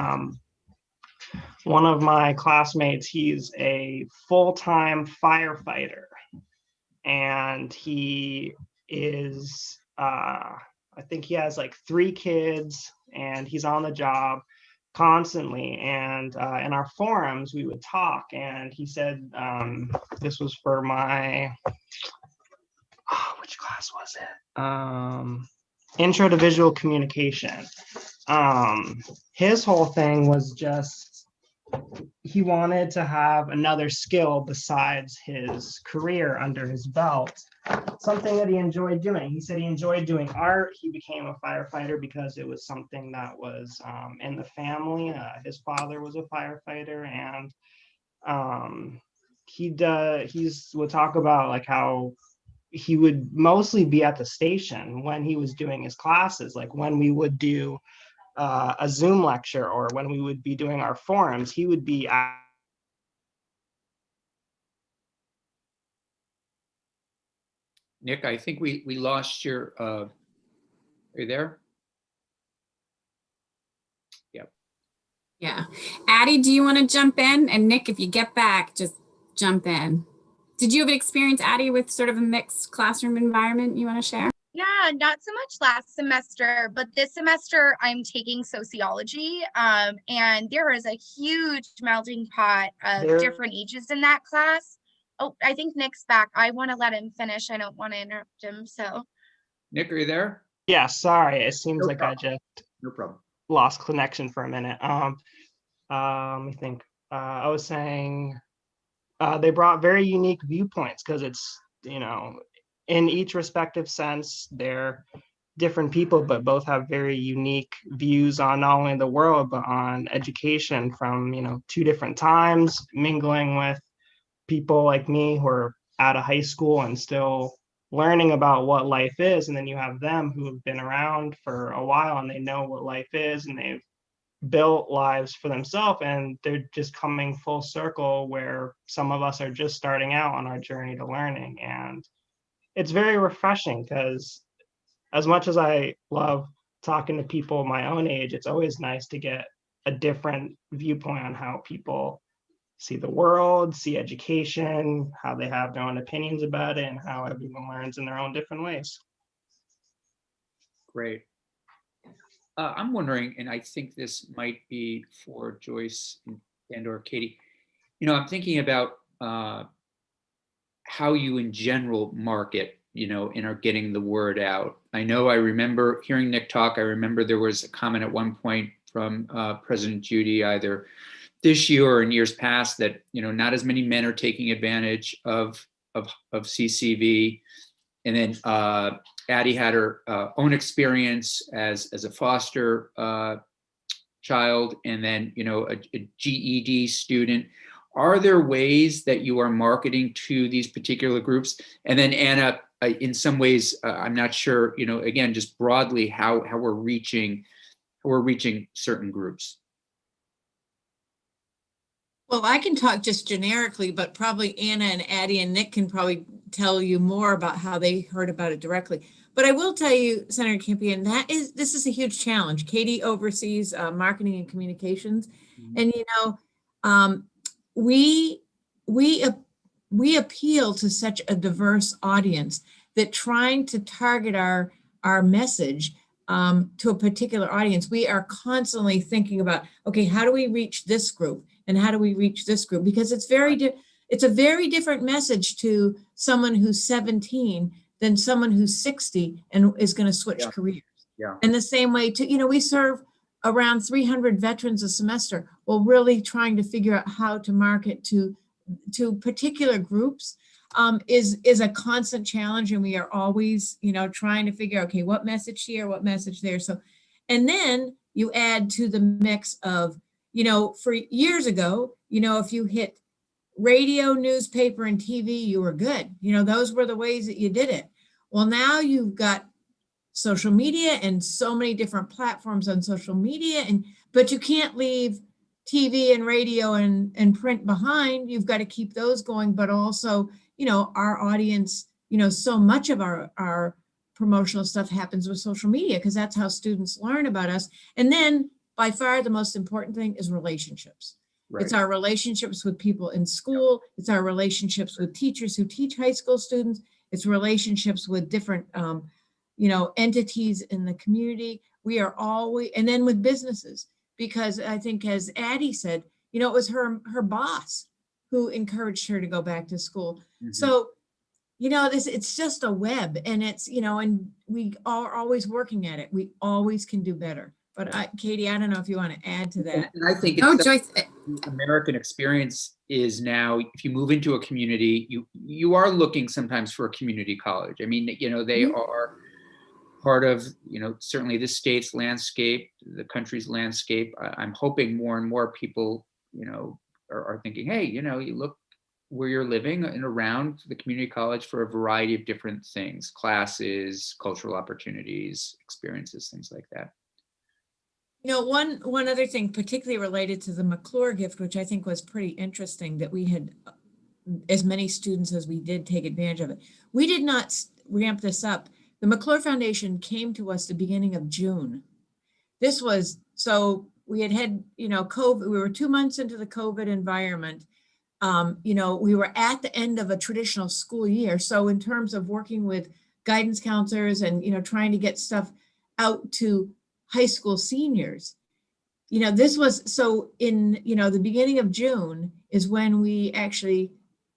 one of my classmates, he's a full-time firefighter, and he is, I think he has like 3 kids, and he's on the job constantly. And in our forums, we would talk, and he said, this was for my, which class was it? Intro to Visual Communication. His whole thing was just, he wanted to have another skill besides his career under his belt, something that he enjoyed doing. He said he enjoyed doing art. He became a firefighter because it was something that was in the family. His father was a firefighter, and we'll talk about like how he would mostly be at the station when he was doing his classes, like when we would do a Zoom lecture or when we would be doing our forums, he would be at. Nick, I think we lost your, are you there? Yep. Yeah. Addie, do you want to jump in? And Nick, if you get back, just jump in. Did you have an experience, Addie, with sort of a mixed classroom environment you want to share? Yeah, not so much last semester, but this semester I'm taking sociology, and there is a huge melting pot of different ages in that class. Oh, I think Nick's back. I want to let him finish. I don't want to interrupt him. So, Nick, are you there? Yeah, sorry. It seems No like problem. I just No problem. lost connection for a minute. Let me think. I was saying they brought very unique viewpoints because it's, in each respective sense, they're different people, but both have very unique views on not only the world, but on education from, 2 different times, mingling with people like me who are out of high school and still learning about what life is. And then you have them who have been around for a while and they know what life is and they've built lives for themselves, and they're just coming full circle where some of us are just starting out on our journey to learning. And it's very refreshing because as much as I love talking to people my own age, it's always nice to get a different viewpoint on how people see the world, see education, how they have their own opinions about it, and how everyone learns in their own different ways. Great. I'm wondering, and I think this might be for Joyce and or Katie, I'm thinking about how you in general market, and are getting the word out. I remember hearing Nick talk. I remember there was a comment at one point from President Judy, either this year or in years past, that, not as many men are taking advantage of CCV. And then Addie had her own experience as a foster child, and then, a GED student. Are there ways that you are marketing to these particular groups? And then Anna, in some ways, I'm not sure, again, just broadly how we're reaching certain groups. Well, I can talk just generically, but probably Anna and Addie and Nick can probably tell you more about how they heard about it directly. But I will tell you, Senator Campion, this is a huge challenge. Katie oversees marketing and communications, and we appeal to such a diverse audience that trying to target our message to a particular audience, we are constantly thinking about, okay, how do we reach this group? And how do we reach this group? Because it's a very different message to someone who's 17 than someone who's 60 and is going to switch careers. Yeah. And the same way we serve around 300 veterans a semester. Well, really trying to figure out how to market to particular groups is a constant challenge. And we are always, trying to figure out, okay, what message here, what message there. So, and then you add to the mix of, for years ago, if you hit radio, newspaper, and TV, you were good. Those were the ways that you did it. Well, now you've got social media and so many different platforms on social media, but you can't leave TV and radio and print behind. You've got to keep those going, but also, our audience so much of our promotional stuff happens with social media because that's how students learn about us. And then by far the most important thing is relationships. It's our relationships with people in school. It's our relationships with teachers who teach high school students. It's relationships with different, entities in the community. We are always, and then with businesses, because I think as Addie said, it was her boss who encouraged her to go back to school. So, it's just a web, and it's, and we are always working at it. We always can do better. But Katie, I don't know if you want to add to that. And I think Joyce, the American experience is now, if you move into a community, you are looking sometimes for a community college. I mean, they are part of, certainly the state's landscape, the country's landscape. I'm hoping more and more people, are thinking, hey, you look where you're living and around the community college for a variety of different things, classes, cultural opportunities, experiences, things like that. One other thing, particularly related to the McClure gift, which I think was pretty interesting, that we had as many students as we did take advantage of it. We did not ramp this up. The McClure Foundation came to us the beginning of June. This was, so we had COVID, we were 2 months into the COVID environment. We were at the end of a traditional school year. So in terms of working with guidance counselors and, trying to get stuff out to high school seniors, this was, so in, the beginning of June is when we actually,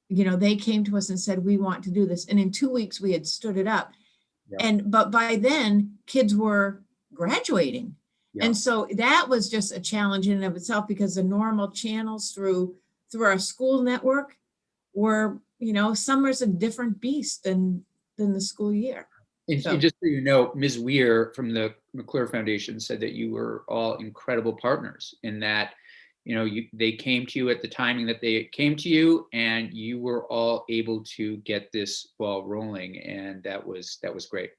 they came to us and said, we want to do this. And in 2 weeks we had stood it up. Yeah. But by then kids were graduating. Yeah. And so that was just a challenge in and of itself, because the normal channels through our school network were, summer's a different beast than the school year. And just so you know, Ms. Weir from the McClure Foundation said that you were all incredible partners in that, they came to you at the timing that they came to you, and you were all able to get this ball rolling, and that was great.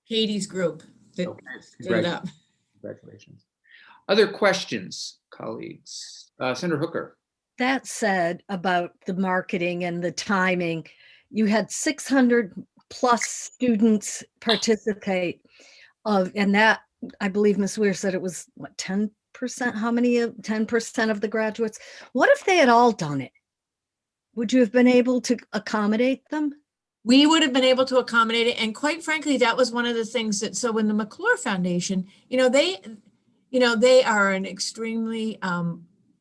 Katie's group that stood up. Congratulations. Other questions, colleagues? Senator Hooker. That said, about the marketing and the timing, you had 600 plus students participate and that, I believe Ms. Weir said it was what, 10%? How many? 10% of the graduates? What if they had all done it? Would you have been able to accommodate them? We would have been able to accommodate it. And quite frankly, that was one of the things that, so when the McClure Foundation, they are an extremely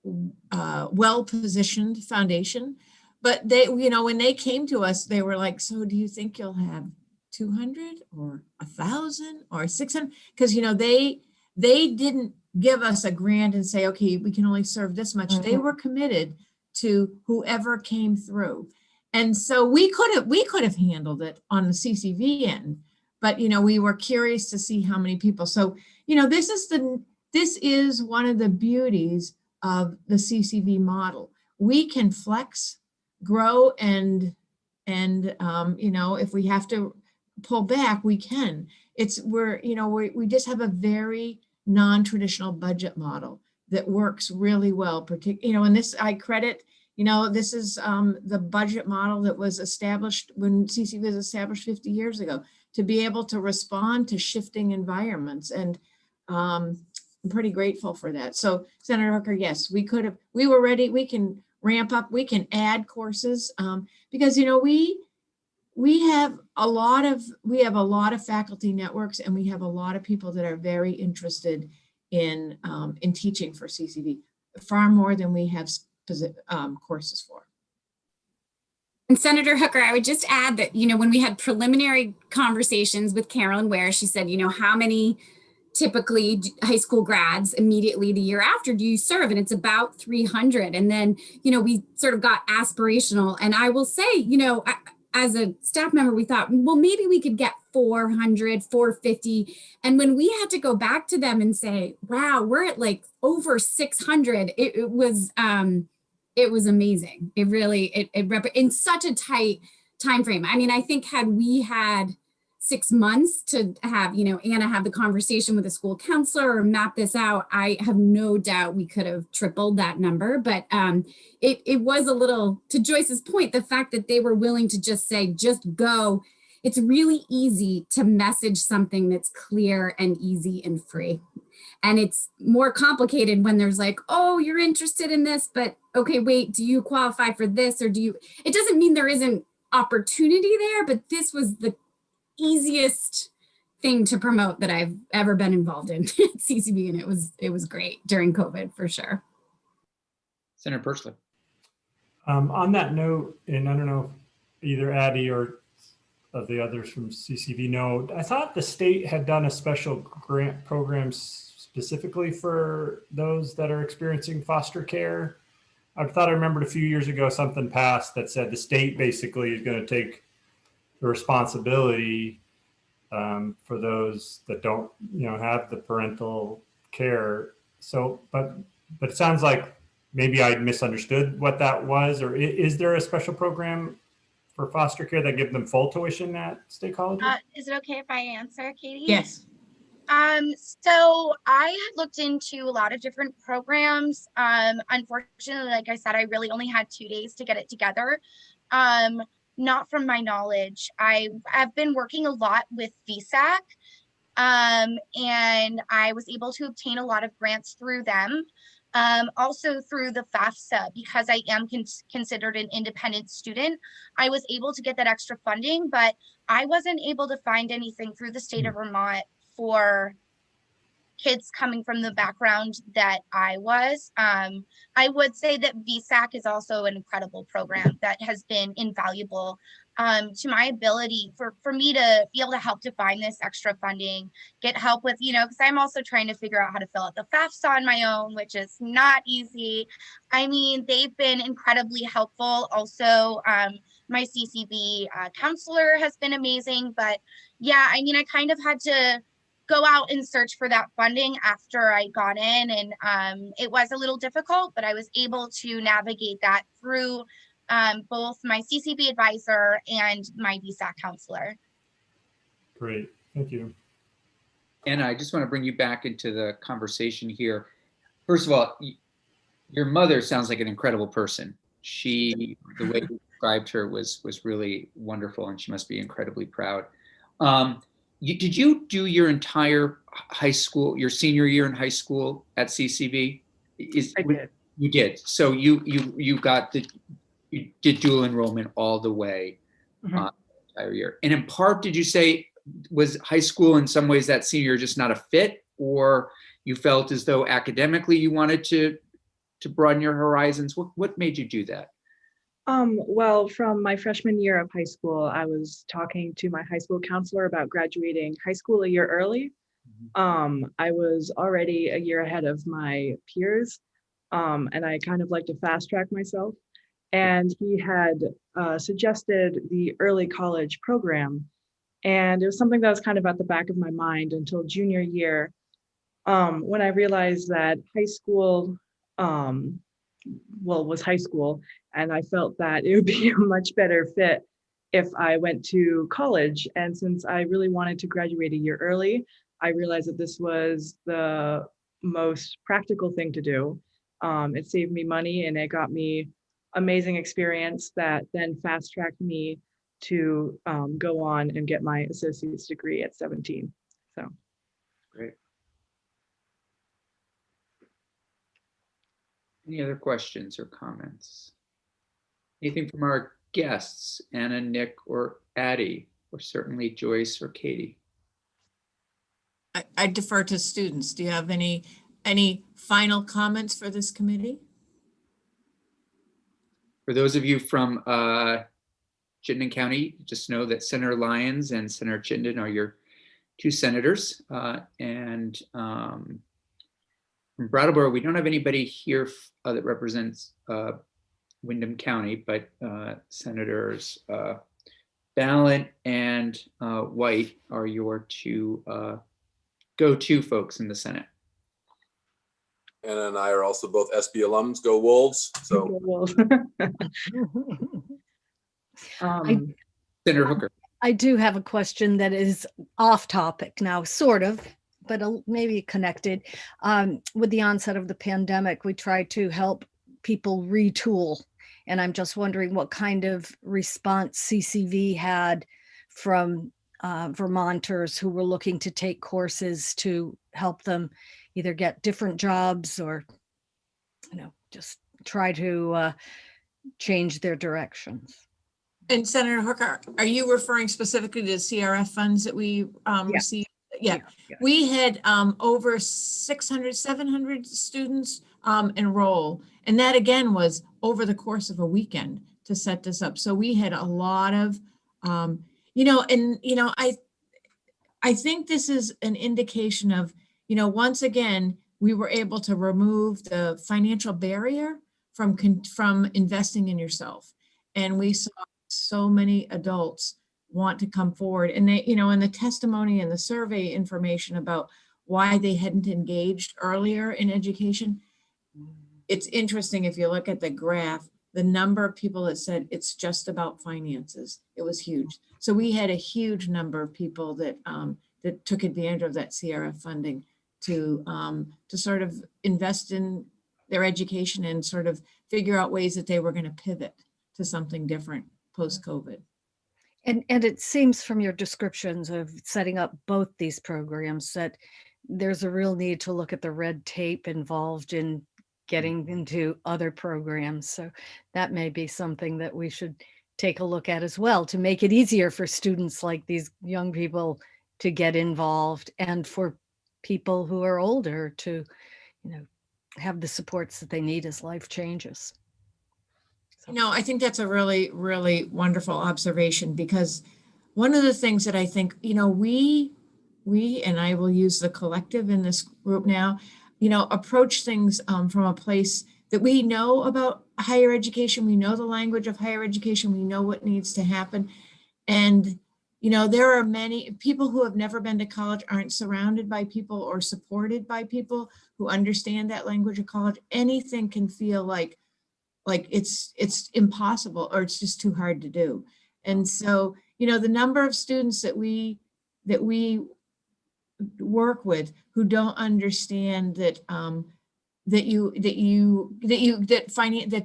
well-positioned foundation, but they, when they came to us, they were like, so do you think you'll have 200 or 1,000 or 600? Because, they didn't give us a grant and say, okay, we can only serve this much. They were committed to whoever came through. And so we could have handled it on the CCV end, but, we were curious to see how many people. So, this is one of the beauties of the CCV model. We can flex, grow, and if we have to pull back, we can. We just have a very non-traditional budget model that works really well, and this I credit, this is the budget model that was established when CCV was established 50 years ago, to be able to respond to shifting environments. And I'm pretty grateful for that. So Senator Hooker, yes, we were ready. We can ramp up, we can add courses because, we have a lot of faculty networks, and we have a lot of people that are very interested in teaching for CCV, far more than we have courses for. And Senator Hooker, I would just add that, when we had preliminary conversations with Carolyn Ware, she said, how many typically high school grads immediately the year after do you serve? And it's about 300. And then, we sort of got aspirational. And I will say, as a staff member, we thought, well, maybe we could get 400, 450. And when we had to go back to them and say, wow, we're at like over 600, it was amazing. It really, in such a tight time frame. I mean, I think had we had 6 months to have, Anna have the conversation with the school counselor or map this out, I have no doubt we could have tripled that number. But it was a little, to Joyce's point, the fact that they were willing to just say, just go. It's really easy to message something that's clear and easy and free. And it's more complicated when there's like, oh, you're interested in this, but okay, wait, do you qualify for this? Or it doesn't mean there isn't opportunity there, but this was the easiest thing to promote that I've ever been involved in at CCB. And it was great during COVID for sure. Senator Persley. On that note, and I don't know if either Addie or of the others from CCV know, I thought the state had done a special grant program specifically for those that are experiencing foster care. I thought I remembered a few years ago something passed that said the state basically is going to take the responsibility for those that don't, have the parental care. So, but it sounds like maybe I misunderstood what that was, or is there a special program for foster care that give them full tuition at state colleges? Is it okay if I answer, Katie? Yes. So I had looked into a lot of different programs. Unfortunately, like I said, I really only had 2 days to get it together. Not from my knowledge. I've been working a lot with VSAC, and I was able to obtain a lot of grants through them. Also through the FAFSA, because I am considered an independent student, I was able to get that extra funding, but I wasn't able to find anything through the state of Vermont for kids coming from the background that I was. I would say that VSAC is also an incredible program that has been invaluable to my ability for me to be able to help to find this extra funding, get help with, because I'm also trying to figure out how to fill out the FAFSA on my own, which is not easy. I mean, they've been incredibly helpful. Also, my CCB counselor has been amazing, but yeah, I mean, I kind of had to go out and search for that funding after I got in, and it was a little difficult, but I was able to navigate that through both my CCB advisor and my VSAC counselor. Great, thank you. Anna, I just want to bring you back into the conversation here. First of all, your mother sounds like an incredible person. The way you described her was really wonderful, and she must be incredibly proud. Did you do your entire high school, your senior year in high school at CCV? I did. You did. So you did dual enrollment all the way the entire year. And in part, did you say, was high school in some ways that senior year just not a fit, or you felt as though academically you wanted to broaden your horizons? What made you do that? Well, from my freshman year of high school, I was talking to my high school counselor about graduating high school a year early. I was already a year ahead of my peers, and I kind of like to fast track myself. And he had suggested the early college program. And it was something that was kind of at the back of my mind until junior year, when I realized that high school, was high school. And I felt that it would be a much better fit if I went to college. And since I really wanted to graduate a year early, I realized that this was the most practical thing to do. It saved me money and it got me amazing experience that then fast-tracked me to go on and get my associate's degree at 17. So great. Any other questions or comments? Anything from our guests, Anna, Nick, or Addie, or certainly Joyce or Katie? I defer to students. Do you have any final comments for this committee? For those of you from Chittenden County, just know that Senator Lyons and Senator Chittenden are your two senators. And from Brattleboro, we don't have anybody here that represents Windham County, but Senators Ballant and White are your two go-to folks in the Senate. Anna and I are also both SB alums. Go Wolves! So Senator Hooker. I do have a question that is off topic now, sort of, but maybe connected. With the onset of the pandemic, we tried to help people retool. And I'm just wondering what kind of response CCV had from Vermonters who were looking to take courses to help them either get different jobs or, just try to change their directions. And Senator Hooker, are you referring specifically to the CRF funds that we received? Yeah, we had over 600, 700 students enroll. And that again was over the course of a weekend to set this up. So we had a lot of, I think this is an indication of, once again, we were able to remove the financial barrier from investing in yourself. And we saw so many adults want to come forward, and they, and the testimony and the survey information about why they hadn't engaged earlier in education. It's interesting if you look at the graph, the number of people that said it's just about finances. It was huge. So we had a huge number of people that that took advantage of that CRF funding to sort of invest in their education and sort of figure out ways that they were going to pivot to something different post-COVID. And it seems from your descriptions of setting up both these programs that there's a real need to look at the red tape involved in getting into other programs. So that may be something that we should take a look at as well to make it easier for students like these young people to get involved, and for people who are older to, have the supports that they need as life changes. I think that's a really, really wonderful observation, because one of the things that I think, we, and I will use the collective in this group now, approach things from a place that we know about higher education. We know the language of higher education. We know what needs to happen. And, there are many people who have never been to college, aren't surrounded by people or supported by people who understand that language of college. Anything can feel like it's impossible, or it's just too hard to do. And so, the number of students that we work with who don't understand that that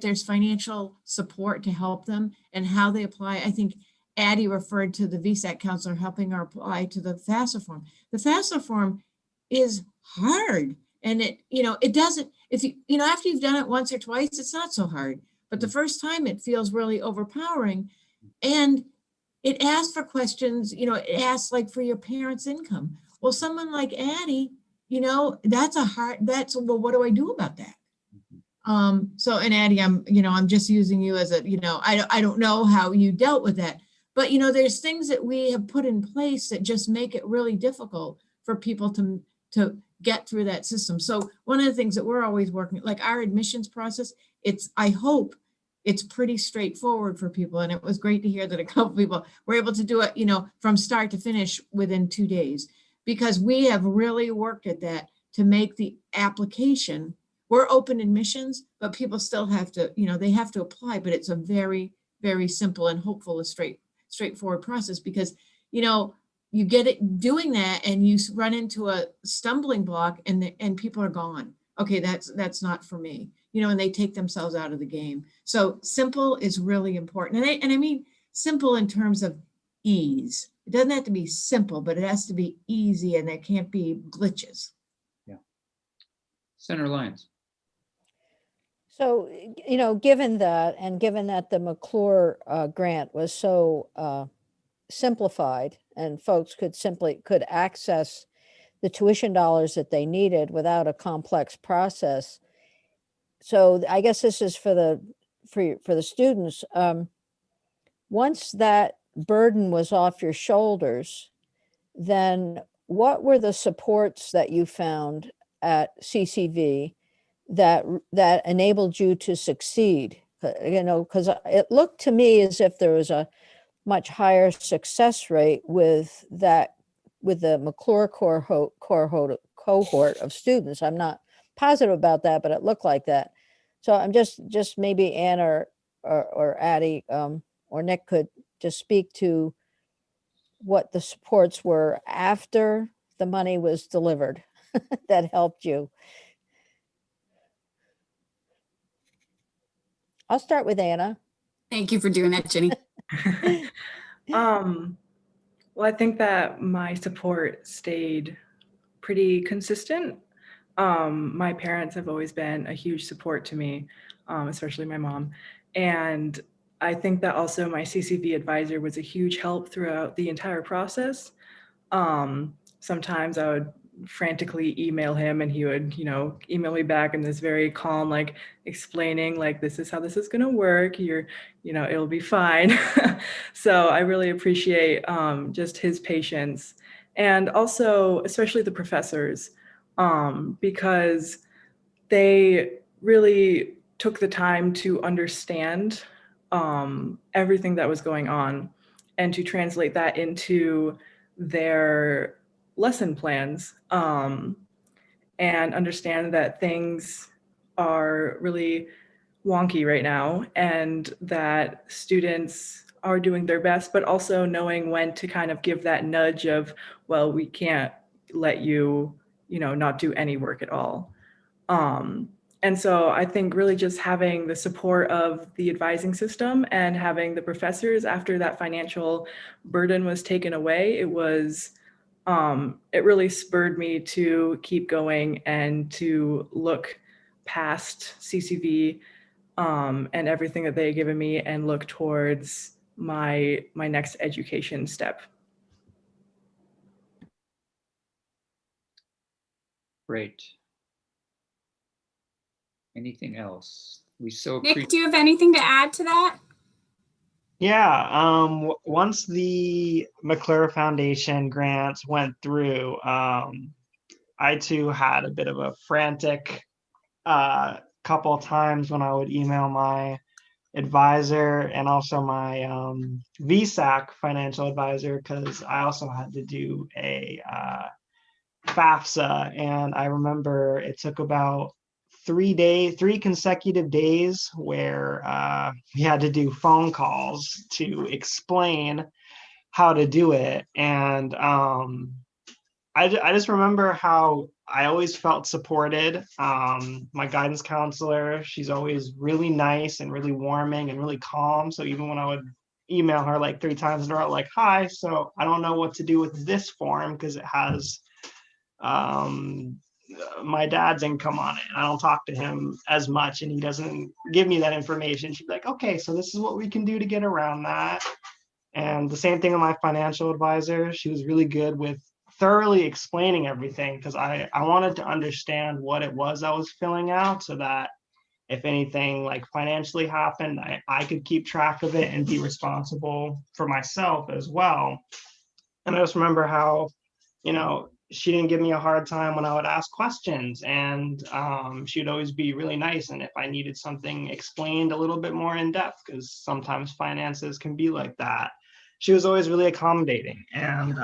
there's financial support to help them and how they apply. I think Addie referred to the VSAC counselor helping her apply to the FAFSA form. The FAFSA form is hard, and it doesn't, if you, after you've done it once or twice, it's not so hard, but the first time it feels really overpowering. And it asks for questions, it asks like for your parents' income. Well, someone like Addie, well, what do I do about that? So, and Addie, I'm just using you as a, I don't know how you dealt with that, but there's things that we have put in place that just make it really difficult for people to get through that system. So one of the things that we're always working, like our admissions process, I hope it's pretty straightforward for people. And it was great to hear that a couple people were able to do it, from start to finish within 2 days, because we have really worked at that to make the application, we're open admissions, but people still have to, they have to apply, but it's a very, very simple and hopeful, straightforward process, because, you get it doing that and you run into a stumbling block and people are gone. Okay, that's not for me, and they take themselves out of the game. So simple is really important. And I mean, simple in terms of ease. It doesn't have to be simple, but it has to be easy, and there can't be glitches. Yeah. Senator Lyons. So, given that, and given that the McClure grant was so simplified, and folks could access the tuition dollars that they needed without a complex process. So I guess this is for the students. Once that burden was off your shoulders, then what were the supports that you found at CCV that enabled you to succeed? Because it looked to me as if there was a much higher success rate with the McClure cohort of students. I'm not positive about that, but it looked like that. So I'm just maybe Ann or Addie or Nick could just speak to what the supports were after the money was delivered that helped you? I'll start with Anna. Thank you for doing that, Jenny. Well, I think that my support stayed pretty consistent. My parents have always been a huge support to me, especially my mom. And I think that also my CCV advisor was a huge help throughout the entire process. Sometimes I would frantically email him and he would, email me back in this very calm, like explaining like, this is how this is going to work. It'll be fine. So I really appreciate just his patience, and also especially the professors, because they really took the time to understand everything that was going on and to translate that into their lesson plans, and understand that things are really wonky right now and that students are doing their best, but also knowing when to kind of give that nudge of, well, we can't let you, not do any work at all. And so I think really just having the support of the advising system and having the professors after that financial burden was taken away, it really spurred me to keep going and to look past CCV and everything that they had given me and look towards my next education step. Great. Anything else? We so Nick, do you have anything to add to that? Yeah, once the McClure Foundation grants went through, I too had a bit of a frantic couple of times when I would email my advisor and also my VSAC financial advisor, because I also had to do a FAFSA, and I remember it took about 3 consecutive days where we had to do phone calls to explain how to do it. And I just remember how I always felt supported. My guidance counselor, she's always really nice and really warming and really calm. So even when I would email her like 3 times in a row, like, hi, so I don't know what to do with this form because it has my dad's income on it. I don't talk to him as much and he doesn't give me that information. She's like, okay, so this is what we can do to get around that. And the same thing with my financial advisor. She was really good with thoroughly explaining everything because I wanted to understand what it was I was filling out so that if anything like financially happened, I could keep track of it and be responsible for myself as well. And I just remember how, she didn't give me a hard time when I would ask questions, and she'd always be really nice. And if I needed something explained a little bit more in depth, because sometimes finances can be like that, she was always really accommodating. And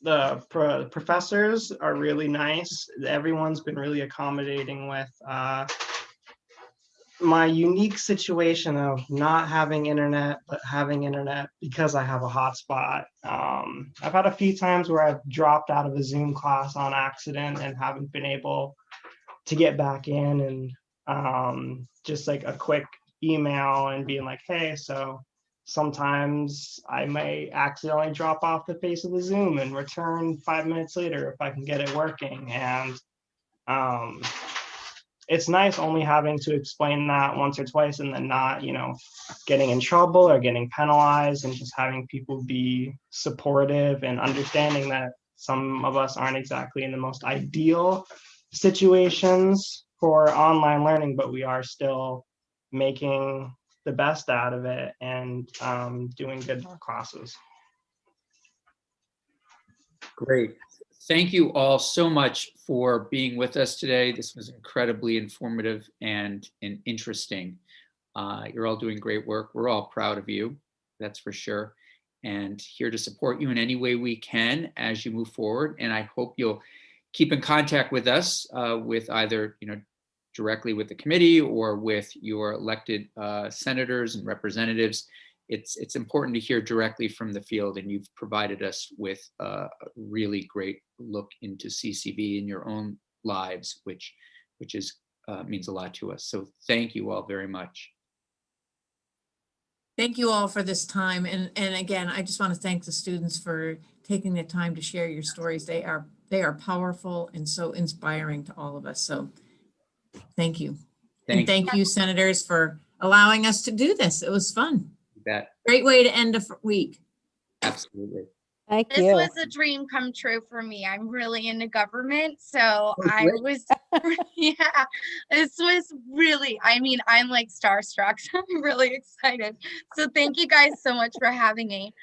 the professors are really nice. Everyone's been really accommodating with my unique situation of not having internet, but having internet because I have a hotspot. I've had a few times where I've dropped out of a Zoom class on accident and haven't been able to get back in, and just like a quick email and being like, hey, so sometimes I may accidentally drop off the face of the Zoom and return 5 minutes later if I can get it working. And it's nice only having to explain that once or twice and then not, getting in trouble or getting penalized, and just having people be supportive and understanding that some of us aren't exactly in the most ideal situations for online learning, but we are still making the best out of it and doing good in our classes. Great. Thank you all so much for being with us today. This was incredibly informative and interesting. You're all doing great work. We're all proud of you, that's for sure, and here to support you in any way we can as you move forward. And I hope you'll keep in contact with us with either, directly with the committee or with your elected senators and representatives. it's important to hear directly from the field, and you've provided us with a really great look into CCV in your own lives, which is means a lot to us. So thank you all very much. Thank you all for this time. And again, I just want to thank the students for taking the time to share your stories. They are powerful and so inspiring to all of us. So thank you. And thank you, senators, for allowing us to do this. It was fun. That Great way to end a week. absolutely. Thank This you. was a dream come true for me. I'm really into government. So I great. was, yeah, this was really, I mean, I'm like starstruck. So I'm really excited. So thank you guys so much for having me.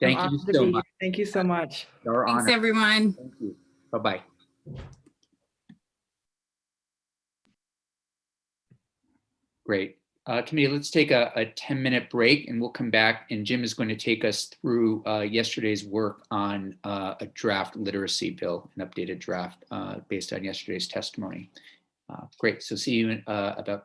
Thank I'm you honored to so be here. much. Thank you so much. Our Thanks, honor. everyone. Thank you. Bye-bye. Great. Committee, let's take a 10-minute break and we'll come back, and Jim is going to take us through yesterday's work on a draft literacy bill, an updated draft based on yesterday's testimony. Great. So see you in about